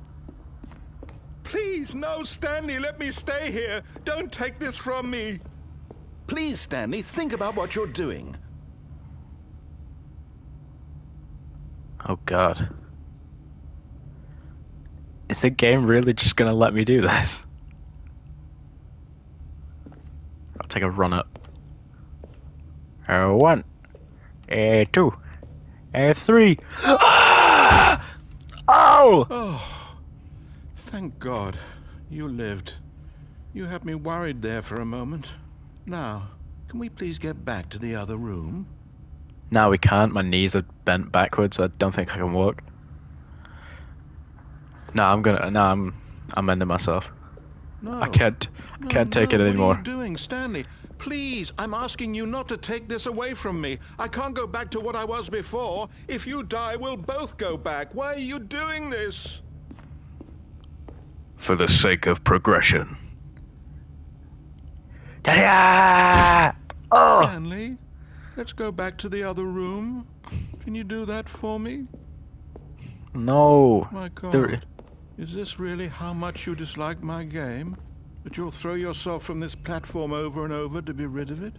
Please, no, Stanley, let me stay here. Don't take this from me. Please, Stanley, think about what you're doing. Oh God. Is the game really just gonna let me do this? I'll take a run up. 1, 2, 3. Oh! Oh, thank God you lived. You had me worried there for a moment. Now, can we please get back to the other room? No, we can't. My knees are bent backwards. I don't think I can walk. No, I'm ending myself. No. I can't take it anymore. What are you doing, Stanley? Please, I'm asking you not to take this away from me. I can't go back to what I was before. If you die, we'll both go back. Why are you doing this? For the sake of progression. Ta-da! Oh! Stanley, let's go back to the other room. Can you do that for me? No. My God. Is this really how much you dislike my game? That you'll throw yourself from this platform over and over to be rid of it?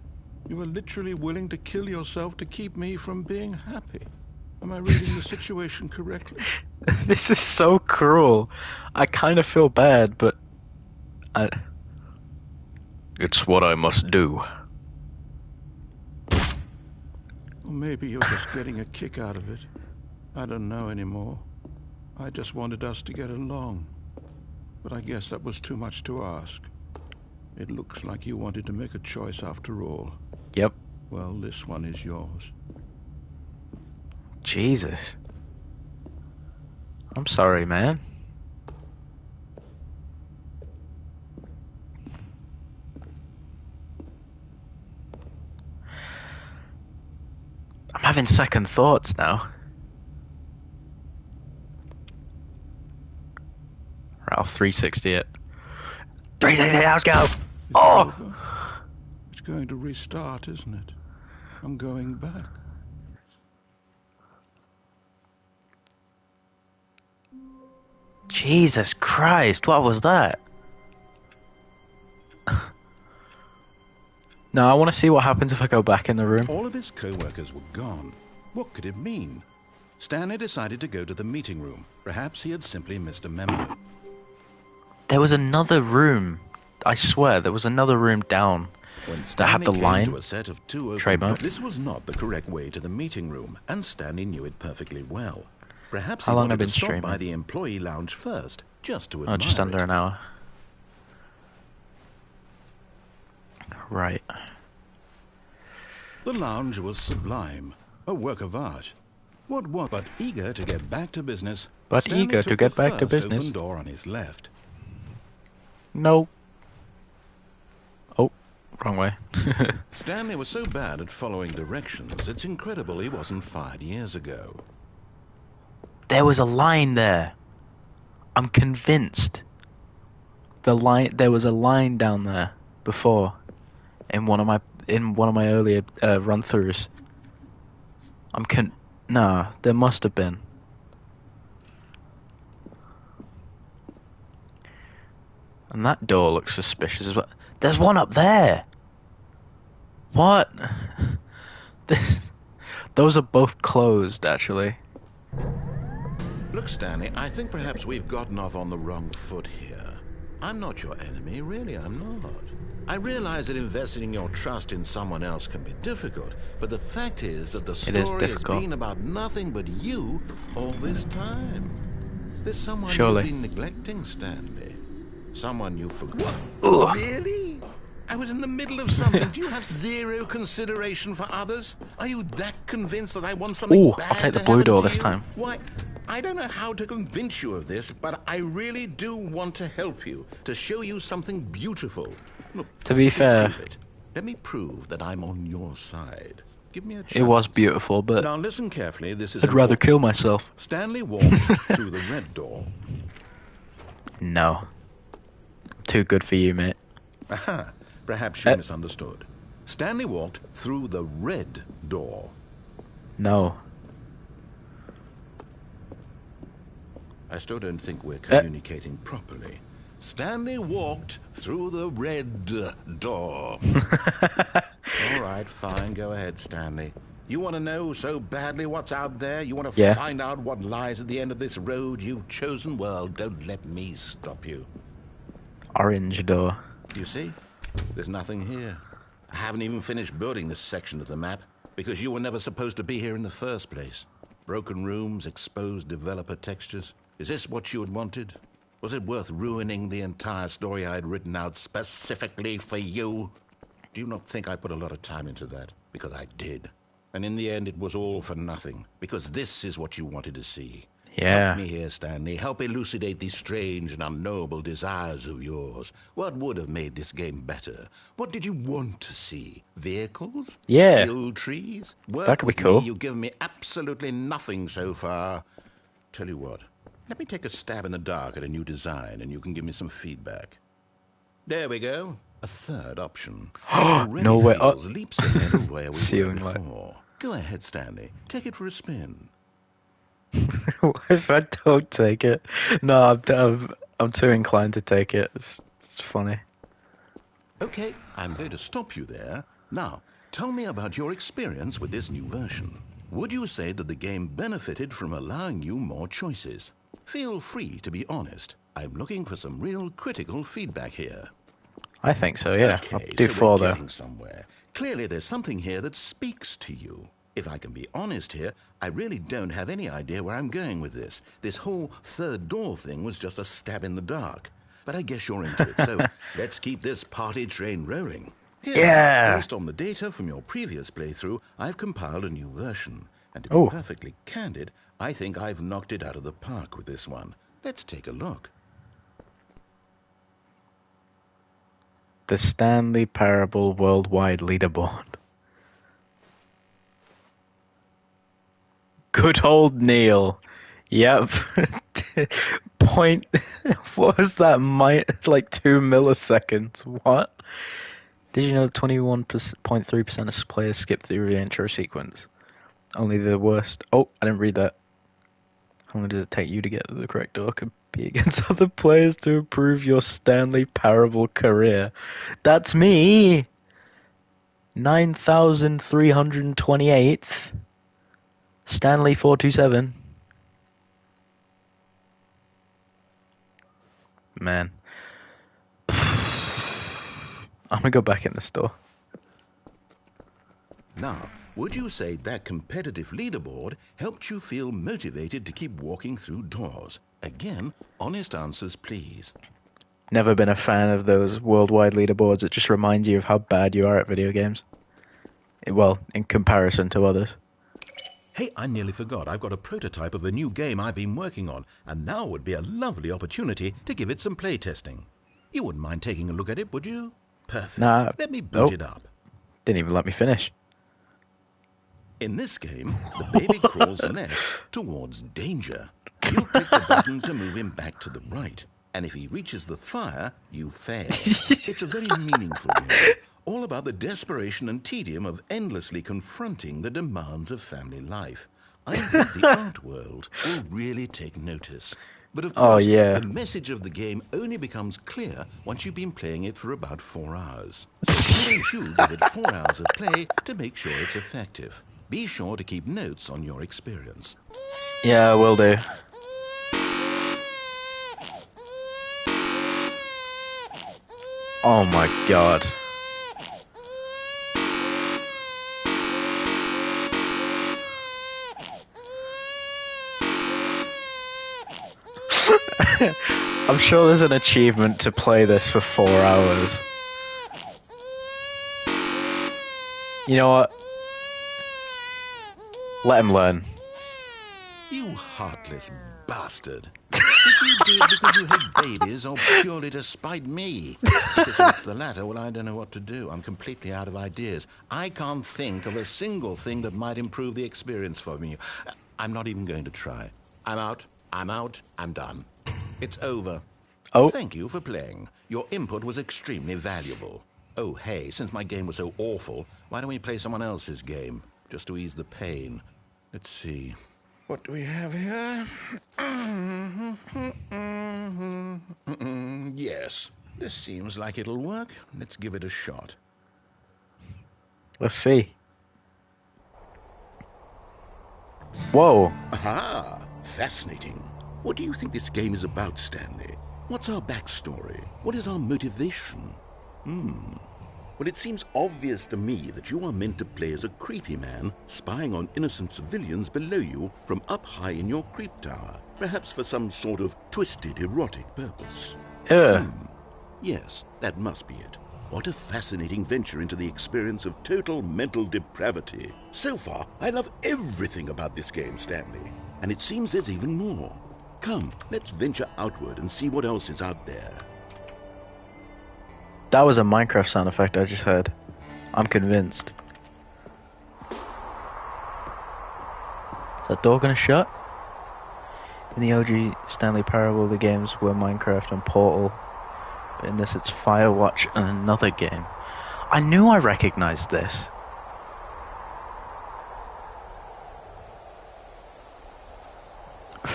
You were literally willing to kill yourself to keep me from being happy. Am I reading the situation correctly? This is so cruel. I kind of feel bad, but it's what I must do. Or maybe you're just getting a kick out of it. I don't know anymore. I just wanted us to get along. But I guess that was too much to ask. It looks like you wanted to make a choice after all. Yep. Well, this one is yours. Jesus. I'm sorry, man. I'm having second thoughts now. Right, I'll 360 it. 360, let's go! It's Oh! over. It's going to restart, isn't it? I'm going back. Jesus Christ, what was that? No, I want to see what happens if I go back in the room. All of his co-workers were gone. What could it mean? Stanley decided to go to the meeting room. Perhaps he had simply missed a memo. There was another room. I swear, there was another room down that had the line. To a set of two trademark. This was not the correct way to the meeting room, and Stanley knew it perfectly well. Perhaps How he long wanted have been to stop streaming? by the employee lounge first, just to admire Oh, just under it. an hour. Right. The lounge was sublime, a work of art. But eager to get back to business. But Stanley eager to took get the back to first business. open door on his left. No. Oh, wrong way. Stanley was so bad at following directions, it's incredible he wasn't fired years ago. There was a line there. I'm convinced. There was a line down there before in one of my earlier run-throughs. Nah, there must have been. And that door looks suspicious as well. There's one up there. What? Those are both closed, actually. Look, Stanley, I think perhaps we've gotten off on the wrong foot here. I'm not your enemy, really, I'm not. I realize that investing your trust in someone else can be difficult, but the fact is that the story has been about nothing but you all this time. There's someone Surely. you've been neglecting, Stanley. Someone you forgot. Ugh. Really? I was in the middle of something. Do you have zero consideration for others? Are you that convinced that I want something Ooh, bad I'll take the to blue happen door to this you? time. Why? I don't know how to convince you of this, but I really do want to help you, to show you something beautiful. Look, To be fair, prove it. Let me prove that I'm on your side. Give me a chance. It was beautiful, but now listen carefully. This is I'd rather kill myself. Stanley walked through the red door. No. Too good for you, mate. Aha. Perhaps you misunderstood. Stanley walked through the red door. No. I still don't think we're communicating properly. Stanley walked through the red door. All right, fine. Go ahead, Stanley. You want to know so badly what's out there? You want to find out what lies at the end of this road you've chosen? Well, don't let me stop you. Orange door. You see? There's nothing here. I haven't even finished building this section of the map because you were never supposed to be here in the first place. Broken rooms, exposed developer textures. Is this what you had wanted? Was it worth ruining the entire story I had written out specifically for you? Do you not think I put a lot of time into that? Because I did. And in the end, it was all for nothing. Because this is what you wanted to see. Yeah. Help me here, Stanley. Help elucidate these strange and unknowable desires of yours. What would have made this game better? What did you want to see? Vehicles? Yeah. Skill trees? Work that could be with cool. me. You've given me absolutely nothing so far. Tell you what. Let me take a stab in the dark at a new design, and you can give me some feedback. There we go. A third option. No way. Leaps ahead of where we were before. Light. Go ahead, Stanley. Take it for a spin. If I don't take it, no, I'm too inclined to take it. It's funny. Okay, I'm going to stop you there. Now, tell me about your experience with this new version. Would you say that the game benefited from allowing you more choices? Feel free to be honest. I'm looking for some real critical feedback here. I think so, yeah. Okay, I'll do so 4 we're though. getting somewhere. Clearly there's something here that speaks to you. If I can be honest here, I really don't have any idea where I'm going with this. This whole third door thing was just a stab in the dark. But I guess you're into it, so let's keep this party train rolling. Here, based on the data from your previous playthrough, I've compiled a new version. And to be perfectly candid, I think I've knocked it out of the park with this one. Let's take a look. The Stanley Parable Worldwide Leaderboard. Good old Neil. Yep. What was that? Like 2 milliseconds. What? Did you know 21.3% of players skip through the intro sequence? Only the worst. Oh, I didn't read that. How long does it take you to get to the correct door? Compete against other players to improve your Stanley Parable career. That's me! 9,328th. Stanley 427. Man. I'm gonna go back in the store. Now, would you say that competitive leaderboard helped you feel motivated to keep walking through doors? Again, honest answers, please. Never been a fan of those worldwide leaderboards. It just reminds you of how bad you are at video games. Well, in comparison to others. Hey, I nearly forgot. I've got a prototype of a new game I've been working on, and now would be a lovely opportunity to give it some playtesting. You wouldn't mind taking a look at it, would you? Perfect. Nah, let me boot it up. Didn't even let me finish. In this game, the baby crawls left towards danger. You click the button to move him back to the right. And if he reaches the fire, you fail. It's a very meaningful game, all about the desperation and tedium of endlessly confronting the demands of family life. I think the art world will really take notice. But of course, the message of the game only becomes clear once you've been playing it for about 4 hours. So why don't you give it 4 hours of play to make sure it's effective? Be sure to keep notes on your experience. Yeah, I will do. Oh my god. I'm sure there's an achievement to play this for 4 hours. You know what? Let him learn. You heartless bastard. Did you do it because you hate babies or purely to spite me? Because if it's the latter, well, I don't know what to do. I'm completely out of ideas. I can't think of a single thing that might improve the experience for me. I'm not even going to try. I'm out. I'm out. I'm done. It's over. Oh. Thank you for playing. Your input was extremely valuable. Oh, hey, since my game was so awful, why don't we play someone else's game? Just to ease the pain. Let's see. What do we have here? Yes, this seems like it'll work. Let's give it a shot. Let's see. Whoa. Aha! Fascinating. What do you think this game is about, Stanley? What's our backstory? What is our motivation? Well, it seems obvious to me that you are meant to play as a creepy man spying on innocent civilians below you from up high in your creep tower, perhaps for some sort of twisted erotic purpose. Yes, that must be it. What a fascinating venture into the experience of total mental depravity. So far, I love everything about this game, Stanley. And it seems there's even more. Come, let's venture outward and see what else is out there. That was a Minecraft sound effect I just heard. I'm convinced. Is that door gonna shut? In the OG Stanley Parable, the games were Minecraft and Portal. But in this it's Firewatch and another game. I knew I recognized this.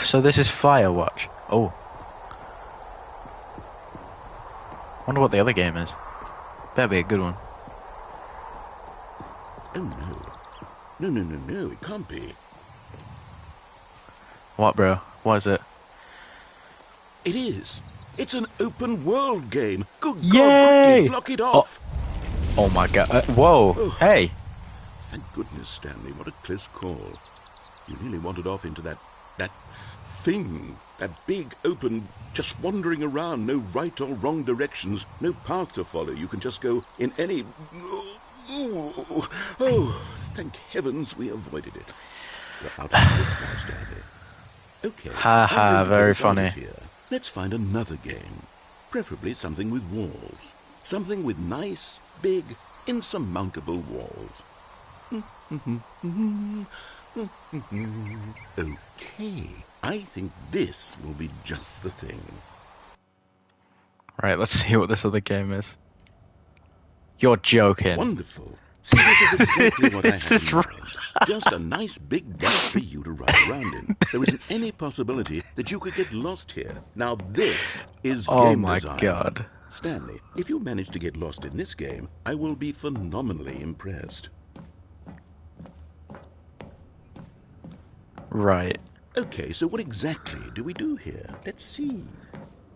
So this is Firewatch. Oh. Wonder what the other game is. Better be a good one. Oh no. No, it can't be. What, bro? What is it? It is. It's an open world game. Good Yay! God, quickly block it off. Oh my god. Whoa. Oh. Hey. Thank goodness, Stanley. What a close call. You nearly wandered off into that thing. That big, open, just wandering around. No right or wrong directions. No path to follow. You can just go in any... Oh, thank heavens we avoided it. We're out of the woods now, Stanley. Okay. Ha, very funny. Here. Let's find another game. Preferably something with walls. Something with nice, big, insurmountable walls. Okay. I think this will be just the thing. Right, let's see what this other game is. You're joking. Wonderful. See, this is exactly what I This had is in mind. Just a nice big bus for you to ride around in. There isn't any possibility that you could get lost here. Now this is game design. Oh my god. Stanley, if you manage to get lost in this game, I will be phenomenally impressed. Right. Okay, so what exactly do we do here? Let's see.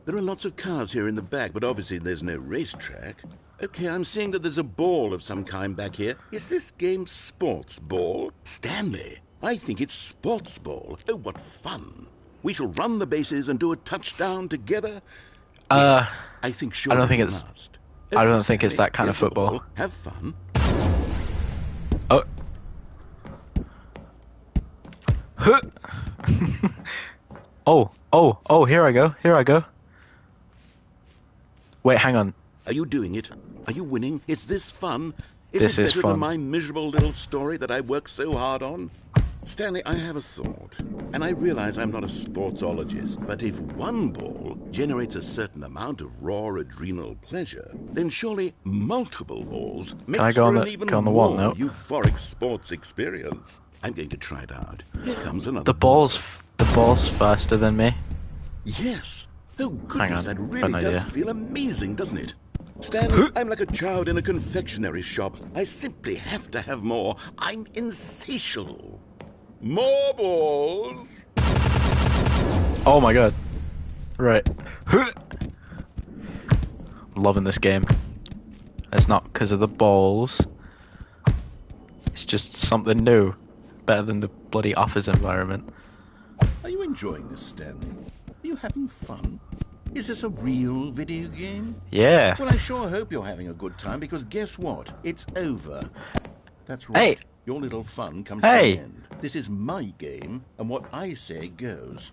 There are lots of cars here in the back, but obviously there's no racetrack. Okay, I'm seeing that there's a ball of some kind back here. Is this game sports ball? Stanley, I think it's sports ball. Oh, what fun. We shall run the bases and do a touchdown together. I think sure. I don't think it's... Must. Okay, I don't Stanley, think it's that kind of football. Ball. Have fun. Oh. Oh, here I go. Wait, hang on. Are you doing it? Are you winning? Is this fun? This it is better fun. than my miserable little story that I worked so hard on? Stanley, I have a thought. And I realize I'm not a sportsologist, but if one ball generates a certain amount of raw adrenal pleasure, then surely multiple balls make for an even more euphoric sports experience. I'm going to try it out. Here comes another The ball's faster than me. Yes. Oh, goodness, that really Fun does idea. feel amazing, doesn't it? Stanley, I'm like a child in a confectionery shop. I simply have to have more. I'm insatiable. More balls! Oh my god. Right. Loving this game. It's not because of the balls. It's just something new. Better than the bloody office environment. Are you enjoying this, Stanley? Are you having fun? Is this a real video game? Yeah. Well, I sure hope you're having a good time, because guess what? It's over. That's right. Hey. Your little fun comes to an end. This is my game, and what I say goes.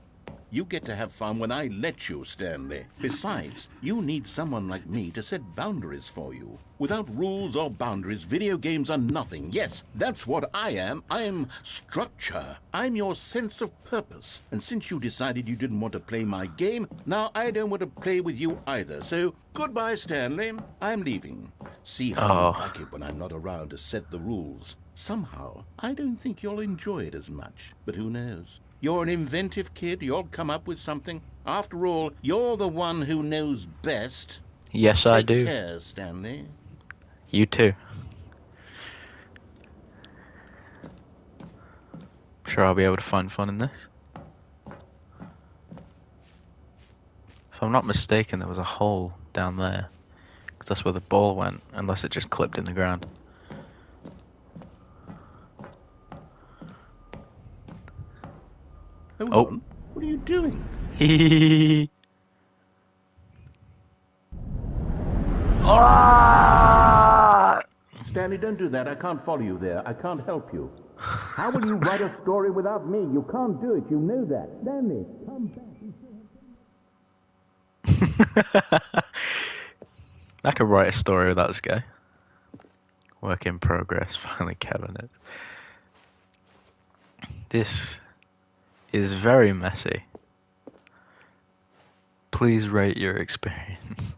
You get to have fun when I let you, Stanley. Besides, you need someone like me to set boundaries for you. Without rules or boundaries, video games are nothing. Yes, that's what I am. I'm structure. I'm your sense of purpose. And since you decided you didn't want to play my game, now I don't want to play with you either. So, goodbye, Stanley. I'm leaving. See how you like it when I'm not around to set the rules. Somehow, I don't think you'll enjoy it as much. But who knows? You're an inventive kid. You'll come up with something. After all, you're the one who knows best. Yes, I do. Take care, Stanley. You too. I'm sure I'll be able to find fun in this. If I'm not mistaken, there was a hole down there. Because that's where the ball went, unless it just clipped in the ground. Hold on. What are you doing? Hee. Stanley, don't do that. I can't follow you there. I can't help you. How will you write a story without me? You can't do it. You know that. Stanley, come back. I could write a story without this guy. Work in progress. Finally, cabinet. This is very messy. Please rate your experience.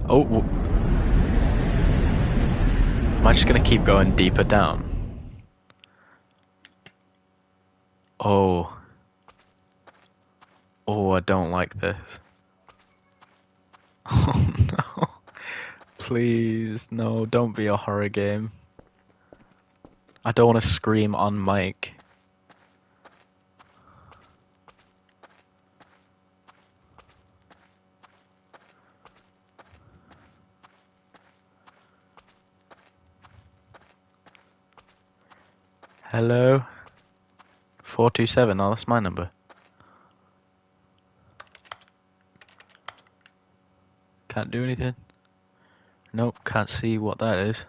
Oh, am I just gonna keep going deeper down? Oh, I don't like this. Oh no. Please, no, don't be a horror game. I don't want to scream on mic. Hello? 427, oh, that's my number. Can't do anything. Nope, can't see what that is.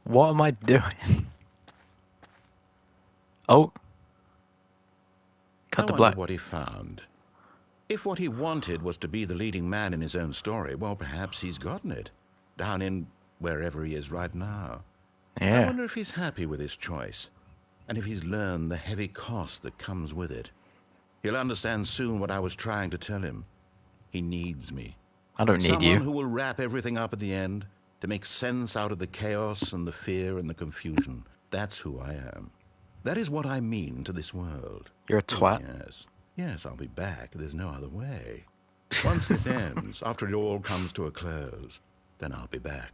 What am I doing? Oh. Cut to black. I wonder what he found. If what he wanted was to be the leading man in his own story, well, perhaps he's gotten it. Down in wherever he is right now. Yeah. I wonder if he's happy with his choice. And if he's learned the heavy cost that comes with it. He'll understand soon what I was trying to tell him. He needs me. I don't need you. Someone who will wrap everything up at the end to make sense out of the chaos and the fear and the confusion. That's who I am. That is what I mean to this world. You're a twat. Oh, yes. Yes, I'll be back. There's no other way. Once this ends, after it all comes to a close, then I'll be back.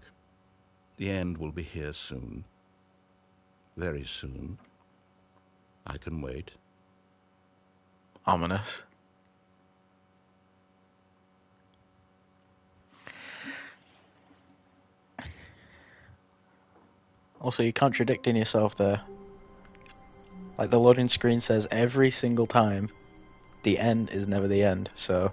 The end will be here soon. Very soon. I can wait. Ominous. Also, you're contradicting yourself there. Like, the loading screen says every single time, the end is never the end, so...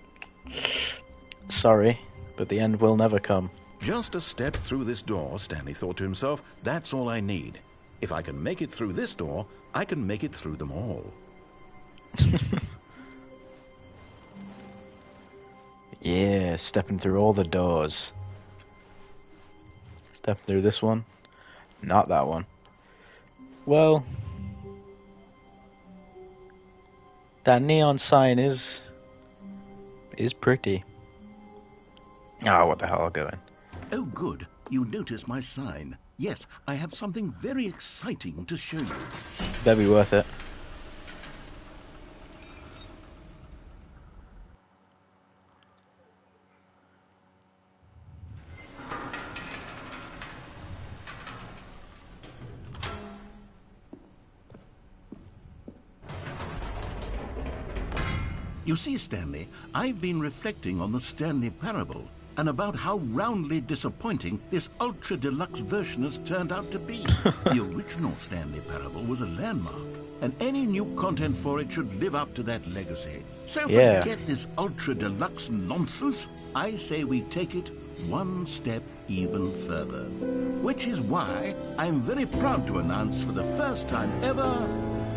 Sorry, but the end will never come. Just a step through this door, Stanley thought to himself, that's all I need. If I can make it through this door, I can make it through them all. Yeah, stepping through all the doors. Step through this one. Not that one. Well, that neon sign is pretty. Ah, what the hell, I'll go in. Oh, good. You noticed my sign. Yes, I have something very exciting to show you. That'd be worth it. You see, Stanley, I've been reflecting on the Stanley Parable and about how roundly disappointing this ultra-deluxe version has turned out to be. The original Stanley Parable was a landmark, and any new content for it should live up to that legacy. So forget this ultra-deluxe nonsense. I say we take it one step even further. Which is why I'm very proud to announce for the first time ever,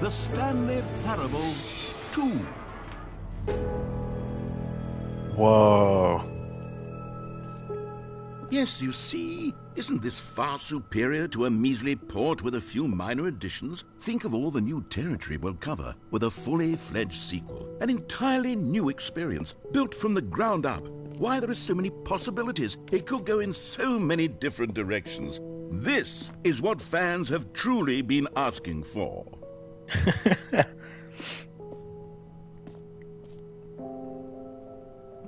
the Stanley Parable 2. Whoa. Yes, you see, isn't this far superior to a measly port with a few minor additions? Think of all the new territory we'll cover with a fully fledged sequel. An entirely new experience, built from the ground up. Why, there are so many possibilities. It could go in so many different directions. This is what fans have truly been asking for.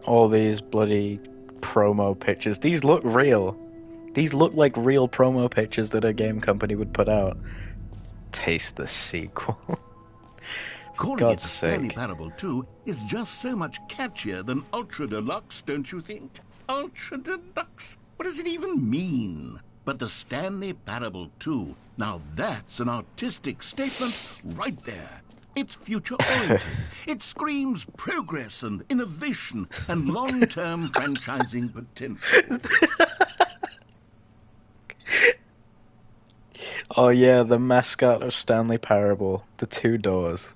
All these bloody promo pictures. These look real. These look like real promo pictures that a game company would put out. Taste the sequel. Calling it Stanley Parable 2 is just so much catchier than Ultra Deluxe, don't you think? Ultra Deluxe? What does it even mean? But the Stanley Parable 2, now that's an artistic statement right there. It's future-oriented. It screams progress and innovation and long-term franchising potential. Oh yeah, the mascot of Stanley Parable. The two doors.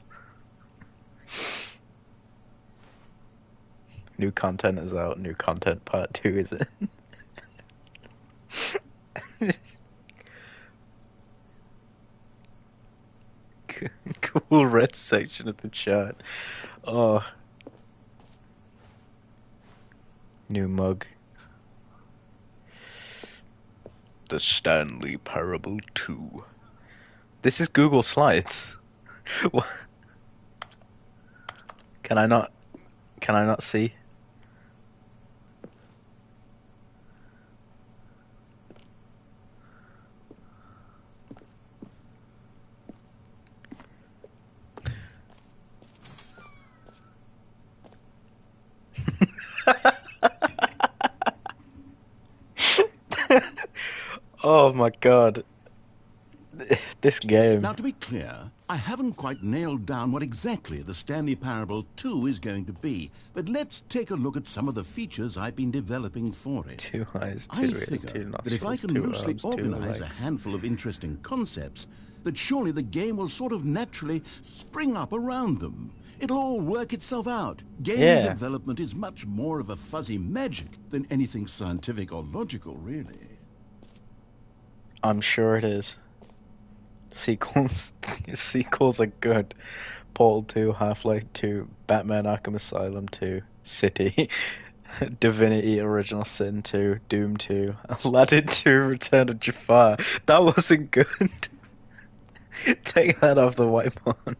New content is out. New content part 2 is in. Cool red section of the chart. Oh. New mug. The Stanley Parable 2. This is Google Slides. What? Can I not see? Oh my god. This game. Now, to be clear, I haven't quite nailed down what exactly the Stanley Parable 2 is going to be, but let's take a look at some of the features I've been developing for it. 2 eyes, 2 I ears, figure 2 nostrils, that if I can 2 loosely arms, 2 organize a legs. handful of interesting concepts, that surely the game will sort of naturally spring up around them. It'll all work itself out. Game development is much more of a fuzzy magic than anything scientific or logical, really. I'm sure it is. Sequels are good. Portal 2, Half-Life 2, Batman Arkham Asylum 2, City, Divinity Original Sin 2, Doom 2, Aladdin 2, Return of Jafar. That wasn't good. Take that off the whiteboard.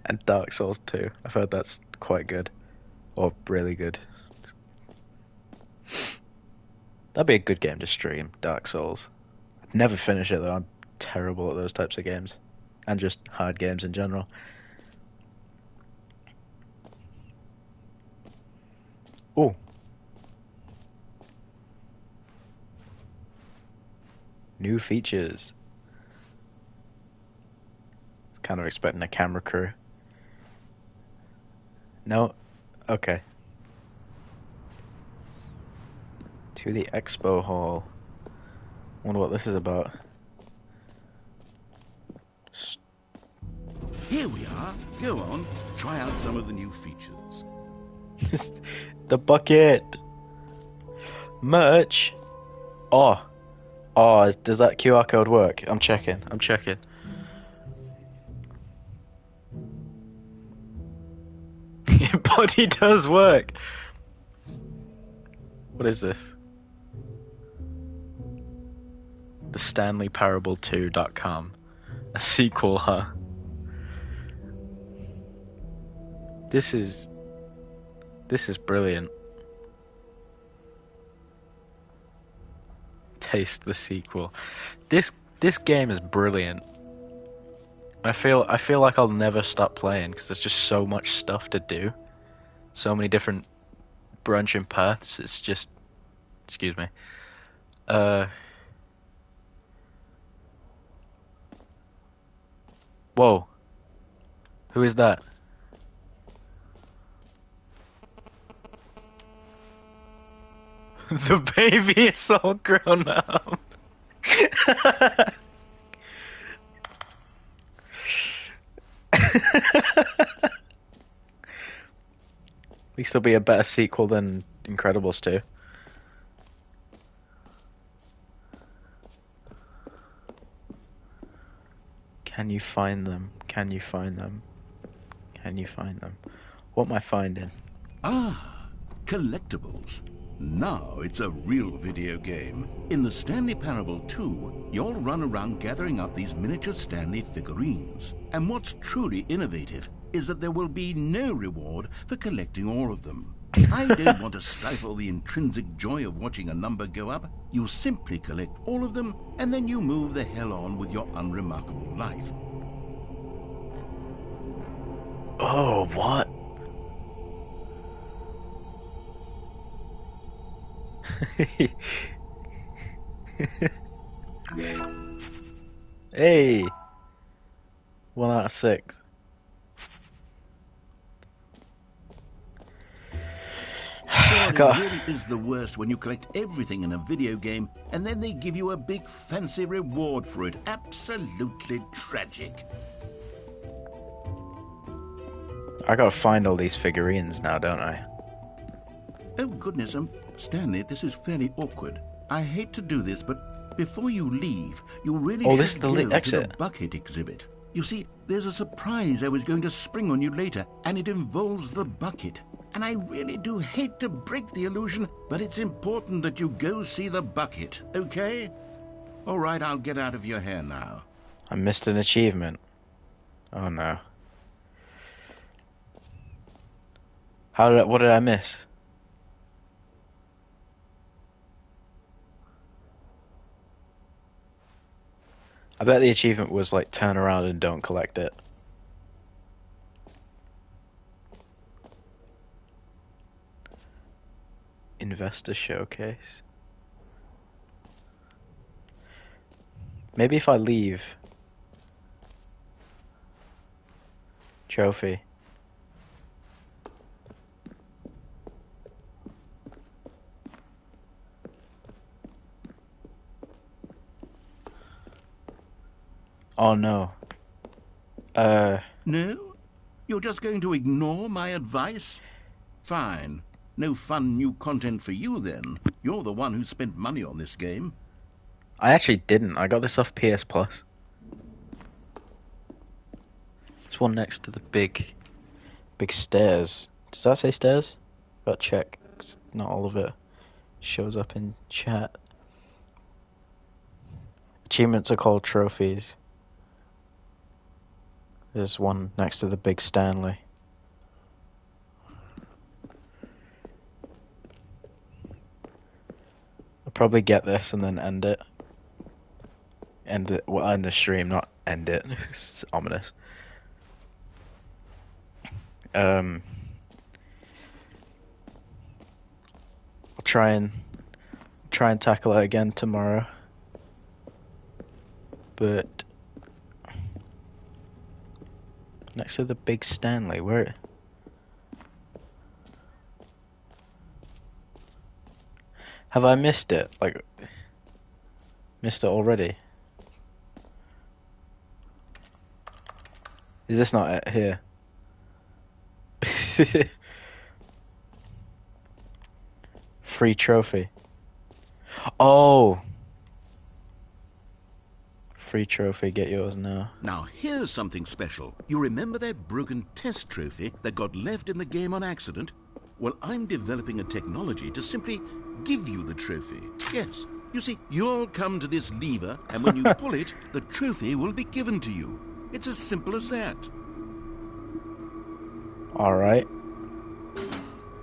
And Dark Souls 2. I've heard that's quite good. Or really good. That'd be a good game to stream, Dark Souls. I'd never finish it though. I'm terrible at those types of games. And just hard games in general. Oh. New features. Kind of expecting a camera crew. No? Okay. To the expo hall. Wonder what this is about. Here we are. Go on. Try out some of the new features. The bucket. Merch. Oh. Oh, does that QR code work? I'm checking. Body does work. What is this? The StanleyParable2.com. A sequel, huh? This is brilliant. Taste the sequel. This game is brilliant. I feel like I'll never stop playing because there's just so much stuff to do. So many different branching paths. It's just, excuse me. Whoa. Who is that? The baby is all grown up. At least it'll be a better sequel than Incredibles 2. Can you find them? Can you find them? Can you find them? What am I finding? Ah, collectibles. Now it's a real video game. In the Stanley Parable 2, you'll run around gathering up these miniature Stanley figurines. And what's truly innovative is that there will be no reward for collecting all of them. I don't want to stifle the intrinsic joy of watching a number go up. You simply collect all of them, and then you move the hell on with your unremarkable life. Oh, what? Hey! 1 out of 6. God, it really is the worst when you collect everything in a video game and then they give you a big fancy reward for it. Absolutely tragic. I gotta find all these figurines now, don't I? Oh, goodness, Stanley, this is fairly awkward. I hate to do this, but before you leave, you really should go to the bucket exhibit. You see, there's a surprise I was going to spring on you later, and it involves the bucket. And I really do hate to break the illusion, but it's important that you go see the bucket, okay? All right, I'll get out of your hair now. I missed an achievement. Oh no. What did I miss? I bet the achievement was like turn around and don't collect it. Investor showcase. Maybe if I leave. Trophy. Oh no. No? You're just going to ignore my advice? Fine. No fun new content for you then. You're the one who spent money on this game. I actually didn't. I got this off PS Plus. It's one next to the big stairs. Does that say stairs? Gotta check. 'Cause not all of it shows up in chat. Achievements are called trophies. There's one next to the big Stanley. I'll probably get this and then end it. Well, end the stream, not end it. It's ominous. I'll try and tackle it again tomorrow. But next to the big Stanley, where? Have I missed it? Like, missed it already? Is this not it here? Free trophy. Oh! Free trophy, get yours now. Now here's something special. You remember that broken test trophy that got left in the game on accident? Well, I'm developing a technology to simply give you the trophy. Yes. You see, you'll come to this lever, and when you pull it, the trophy will be given to you. It's as simple as that. Alright.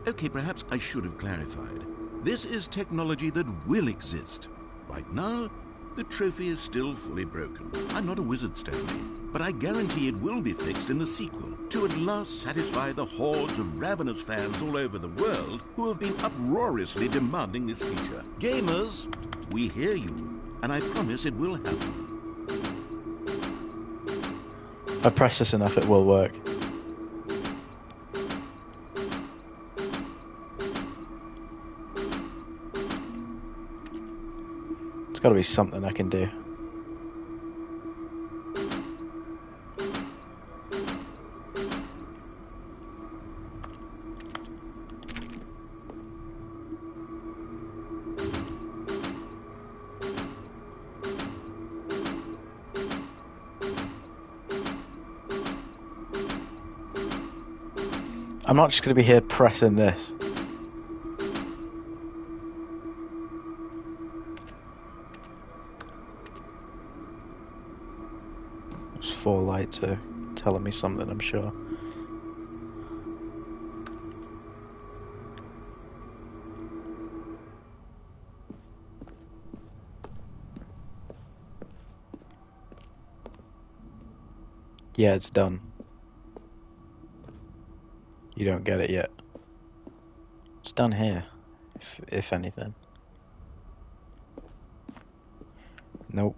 Okay, perhaps I should have clarified. This is technology that will exist. Right now, the trophy is still fully broken. I'm not a wizard, Stanley, but I guarantee it will be fixed in the sequel to at last satisfy the hordes of ravenous fans all over the world who have been uproariously demanding this feature. Gamers, we hear you, and I promise it will happen. If I press this enough, it will work. There's got to be something I can do. I'm not just going to be here pressing this. Those 4 lights are telling me something, I'm sure. Yeah, it's done. You don't get it yet. It's done here, if anything. Nope.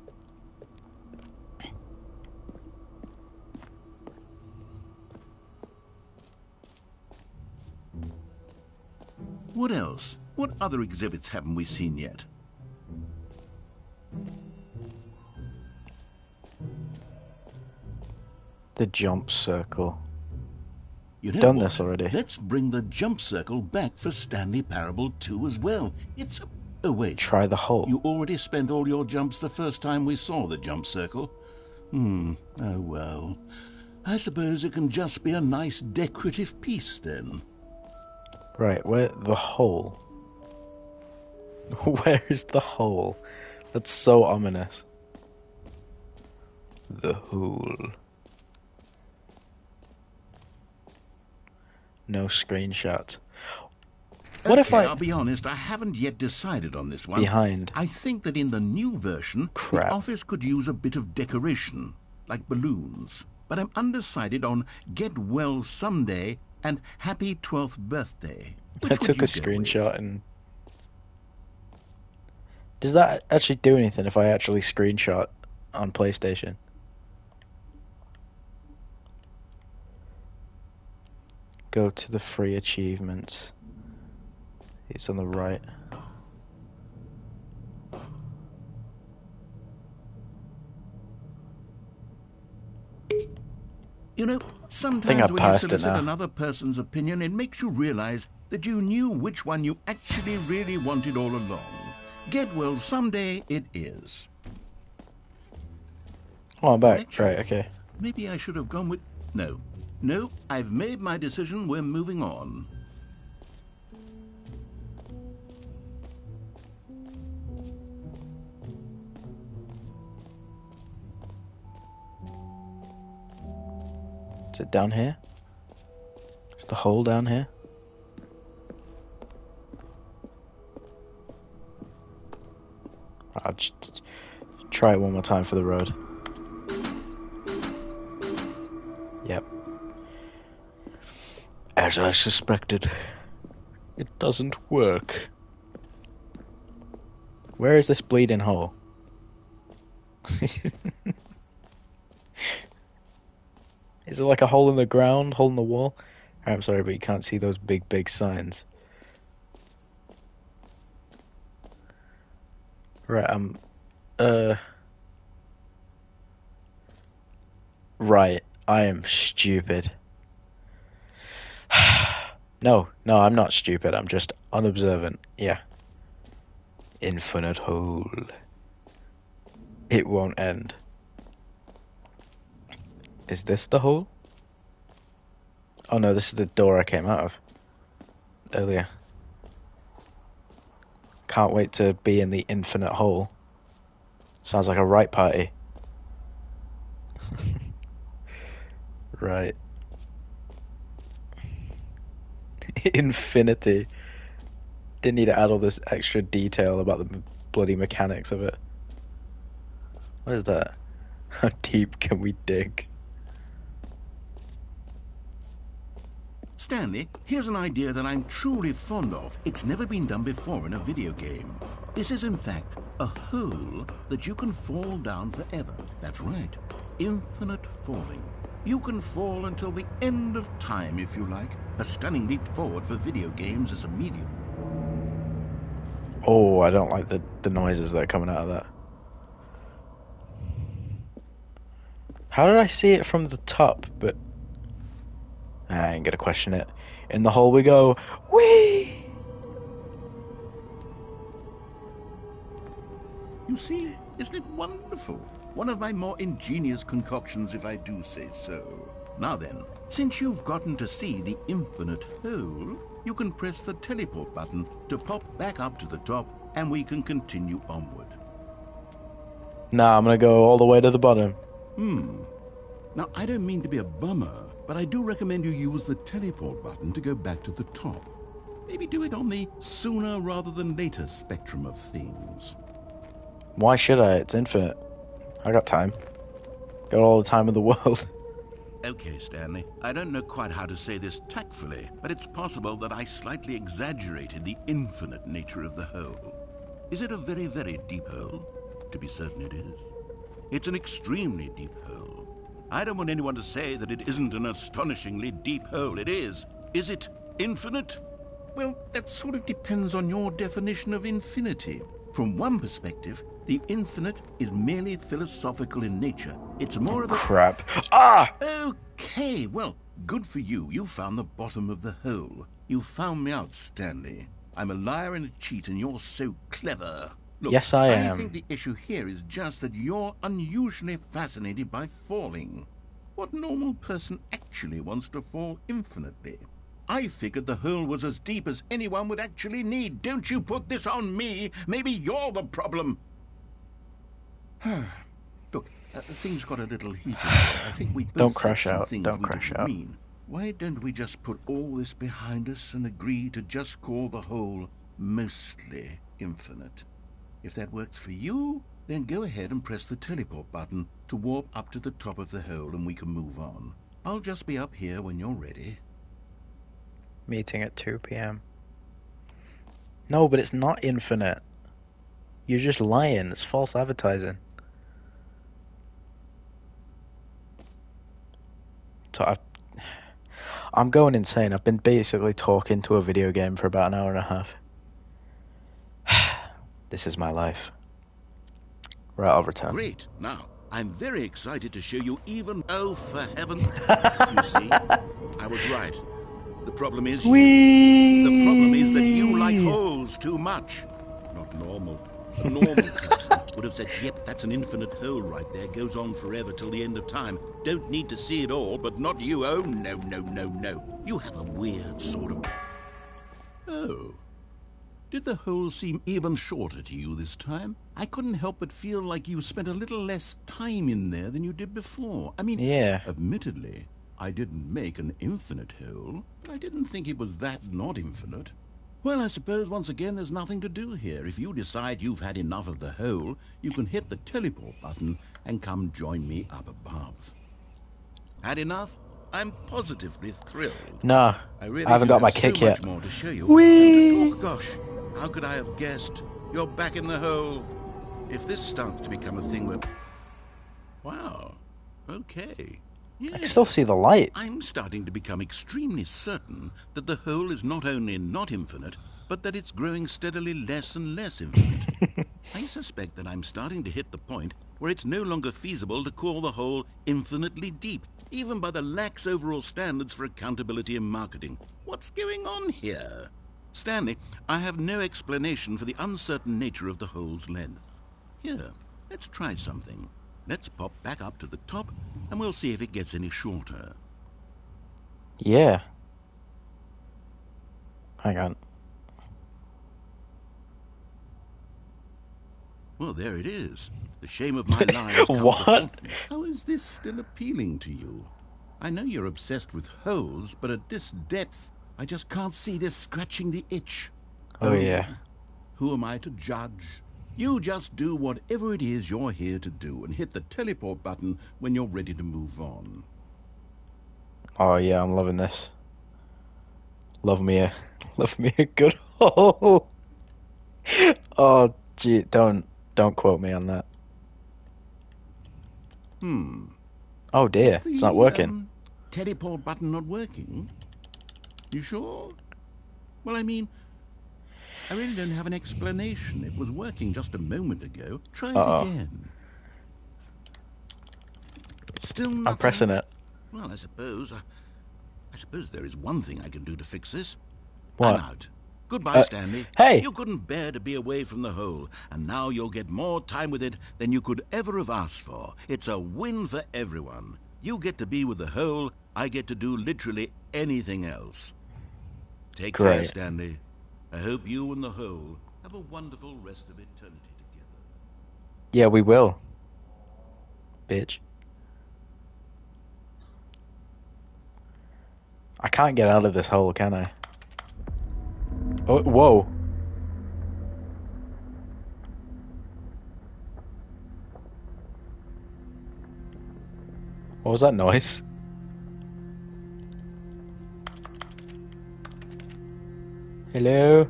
What else? What other exhibits haven't we seen yet? The jump circle. You know Done what? this already. Let's bring the jump circle back for Stanley Parable 2 as well. It's... Oh, wait. Try the hole. You already spent all your jumps the first time we saw the jump circle. Oh, well. I suppose it can just be a nice decorative piece, then. Right, where... the hole? Where is the hole? That's so ominous. The hole. No screenshot. What if I'll be honest, I haven't yet decided on this one. Behind. I think that in the new version, Crap. the office could use a bit of decoration, like balloons. But I'm undecided on Get Well Someday and Happy 12th Birthday. Which I took a screenshot and... Does that actually do anything if I actually screenshot on PlayStation? Go to the free achievements. It's on the right. You know, sometimes when you passed it solicit now. another person's opinion, it makes you realize that you knew which one you actually really wanted all along. Get Well Someday it is. Oh, I'm back. Actually, Right, okay. Maybe I should have gone with... No, I've made my decision. We're moving on. Is it down here? Is the hole down here? I'll just try it one more time for the road. Yep. As I suspected, it doesn't work. Where is this bleeding hole? Is it like a hole in the ground, hole in the wall? I'm sorry, but you can't see those big signs. Right, Right, I am stupid. No, I'm not stupid, I'm just unobservant. Yeah. Infinite hole. It won't end. Is this the hole? Oh no, this is the door I came out of earlier. Can't wait to be in the infinite hole. Sounds like a right party. Right. Infinity. Didn't need to add all this extra detail about the bloody mechanics of it. What is that? How deep can we dig? Stanley, here's an idea that I'm truly fond of. It's never been done before in a video game. This is, in fact, a hole that you can fall down forever. That's right. Infinite falling. You can fall until the end of time, if you like. A stunning leap forward for video games as a medium. Oh, I don't like the noises that are coming out of that. How did I see it from the top? But I ain't gonna question it. In the hole we go. Whee! You see, isn't it wonderful? One of my more ingenious concoctions, if I do say so. Now then, since you've gotten to see the infinite hole, you can press the teleport button to pop back up to the top, and we can continue onward. Nah, I'm gonna go all the way to the bottom. Now, I don't mean to be a bummer, but I do recommend you use the teleport button to go back to the top. Maybe do it on the sooner rather than later spectrum of things. Why should I? It's infinite. I got time. Got all the time in the world. Okay, Stanley, I don't know quite how to say this tactfully, but it's possible that I slightly exaggerated the infinite nature of the hole. Is it a very, very deep hole? To be certain it is. It's an extremely deep hole. I don't want anyone to say that it isn't an astonishingly deep hole. It is. Is it infinite? Well, that sort of depends on your definition of infinity. From one perspective, the infinite is merely philosophical in nature. It's more of a... Crap. Ah! Okay, well, good for you. You found the bottom of the hole. You found me out, Stanley. I'm a liar and a cheat, and you're so clever. Look, Yes, I am. I think the issue here is just that you're unusually fascinated by falling. What normal person actually wants to fall infinitely? I figured the hole was as deep as anyone would actually need. Don't you put this on me. Maybe you're the problem. Look, things got a little heated there. I think we both Don't said crash some out. things Don't we crash didn't out. mean. Why don't we just put all this behind us and agree to just call the hole mostly infinite? If that works for you, then go ahead and press the teleport button to warp up to the top of the hole and we can move on. I'll just be up here when you're ready. Meeting at 2 p.m. No, but it's not infinite. You're just lying. It's false advertising. So I'm going insane. I've been basically talking to a video game for about an hour and a half. This is my life. Right, I'll return. Great. Now, I'm very excited to show you even... Oh, for heaven. You see, I was right. The problem is you. The problem is that you like holes too much. Not normal. A normal person would have said, yep, that's an infinite hole right there. Goes on forever till the end of time. Don't need to see it all, but not you. Oh, no, no, no, no. You have a weird sort of... Oh. Did the hole seem even shorter to you this time? I couldn't help but feel like you spent a little less time in there than you did before. I mean, yeah. Admittedly, I didn't make an infinite hole. I didn't think it was that not infinite. Well, I suppose once again there's nothing to do here. If you decide you've had enough of the hole, you can hit the teleport button and come join me up above. Had enough? I'm positively thrilled. No, I really haven't got my so kick yet. much more to show you. Whee! And to talk, gosh, how could I have guessed? You're back in the hole. If this starts to become a thing where... Wow. Okay. Yeah. I can still see the light. I'm starting to become extremely certain that the hole is not only not infinite, but that it's growing steadily less and less infinite. I suspect that I'm starting to hit the point where it's no longer feasible to call the hole infinitely deep, even by the lax overall standards for accountability and marketing. What's going on here? Stanley, I have no explanation for the uncertain nature of the hole's length. Here, let's try something. Let's pop back up to the top, and we'll see if it gets any shorter. Yeah. Hang on. Well, there it is. The shame of my lies come What? to haunt me. How is this still appealing to you? I know you're obsessed with holes, but at this depth, I just can't see this scratching the itch. Oh, yeah. Who am I to judge? You just do whatever it is you're here to do and hit the teleport button when you're ready to move on. Oh yeah, I'm loving this. Love me a good hole. Oh gee, don't quote me on that. Oh dear, it's not working. Teleport button not working? You sure? Well, I mean, I really don't have an explanation. It was working just a moment ago. Try it Uh-oh. again. Still nothing? I'm pressing it. Well, I suppose there is one thing I can do to fix this. What? I'm out. Goodbye, Stanley. Hey! You couldn't bear to be away from the hole, and now you'll get more time with it than you could ever have asked for. It's a win for everyone. You get to be with the hole, I get to do literally anything else. Take care, Stanley. I hope you and the hole have a wonderful rest of eternity together. Yeah, we will. Bitch. I can't get out of this hole, can I? Oh, whoa. What was that noise? Hello?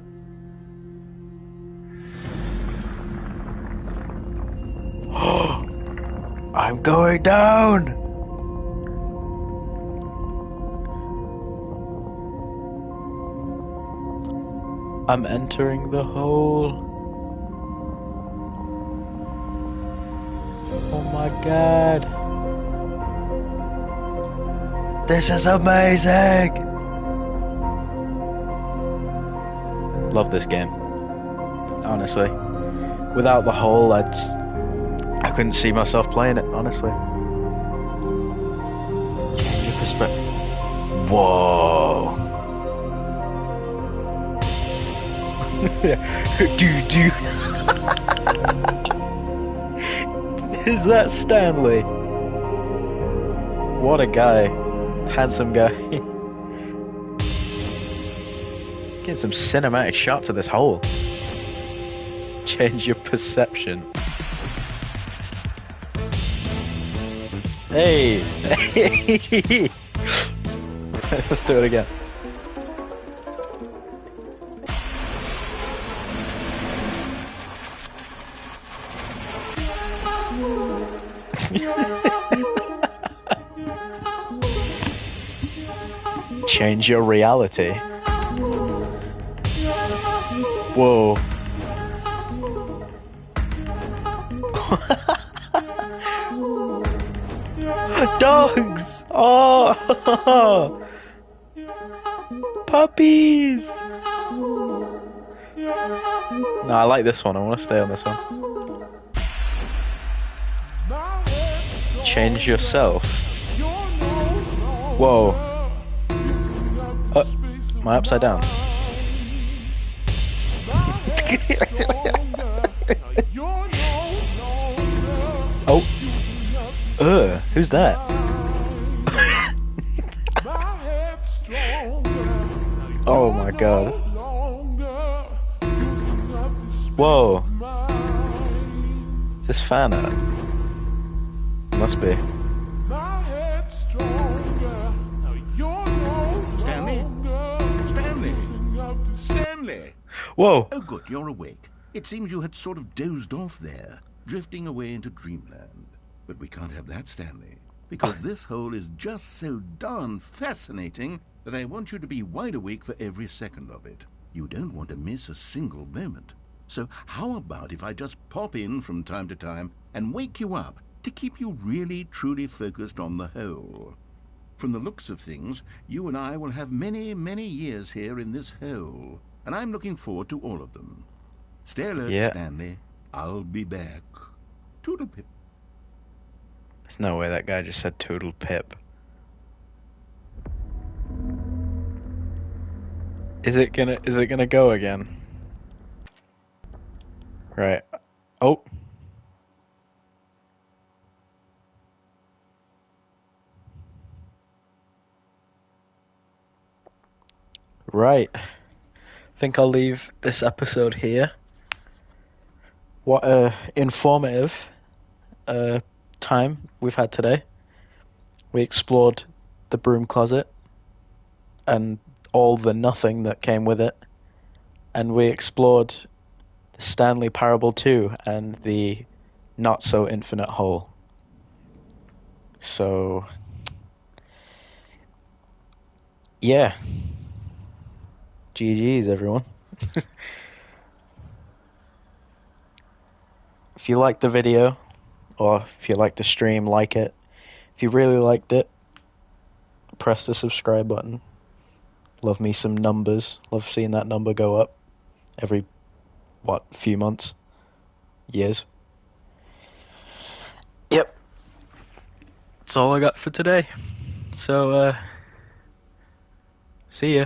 I'm going down! I'm entering the hole. Oh my god. This is amazing! Love this game. Honestly. Without the hole, I couldn't see myself playing it, honestly. Change your perspective. Whoa. do. Is that Stanley? What a guy. Handsome guy. Get some cinematic shots of this hole. Change your perception. Hey! Let's do it again. Change your reality. Whoa. Dogs! Oh! Puppies! No, I like this one. I want to stay on this one. Change yourself. Whoa. Am I upside down? Oh. Who's that? Oh my god. Whoa. Is this fan art? Must be. Stanley! Whoa! Oh good, you're awake. It seems you had sort of dozed off there, drifting away into dreamland. But we can't have that, Stanley, because this hole is just so darn fascinating that I want you to be wide awake for every second of it. You don't want to miss a single moment. So how about if I just pop in from time to time and wake you up to keep you really, truly focused on the hole? From the looks of things, you and I will have many, many years here in this hole, and I'm looking forward to all of them. Stay alert, Stanley. I'll be back. Toodle pip. There's no way that guy just said toodle pip. Is it gonna go again? Right. Oh. Right. Think I'll leave this episode here. What a informative time we've had today. We explored the broom closet and all the nothing that came with it. And we explored the Stanley Parable 2 and the not so infinite hole. So yeah. GG's everyone. if you liked the video, or if you liked the stream, like it. If you really liked it, press the subscribe button. Love me some numbers. Love seeing that number go up every, few months? Years? Yep. That's all I got for today. So, see ya.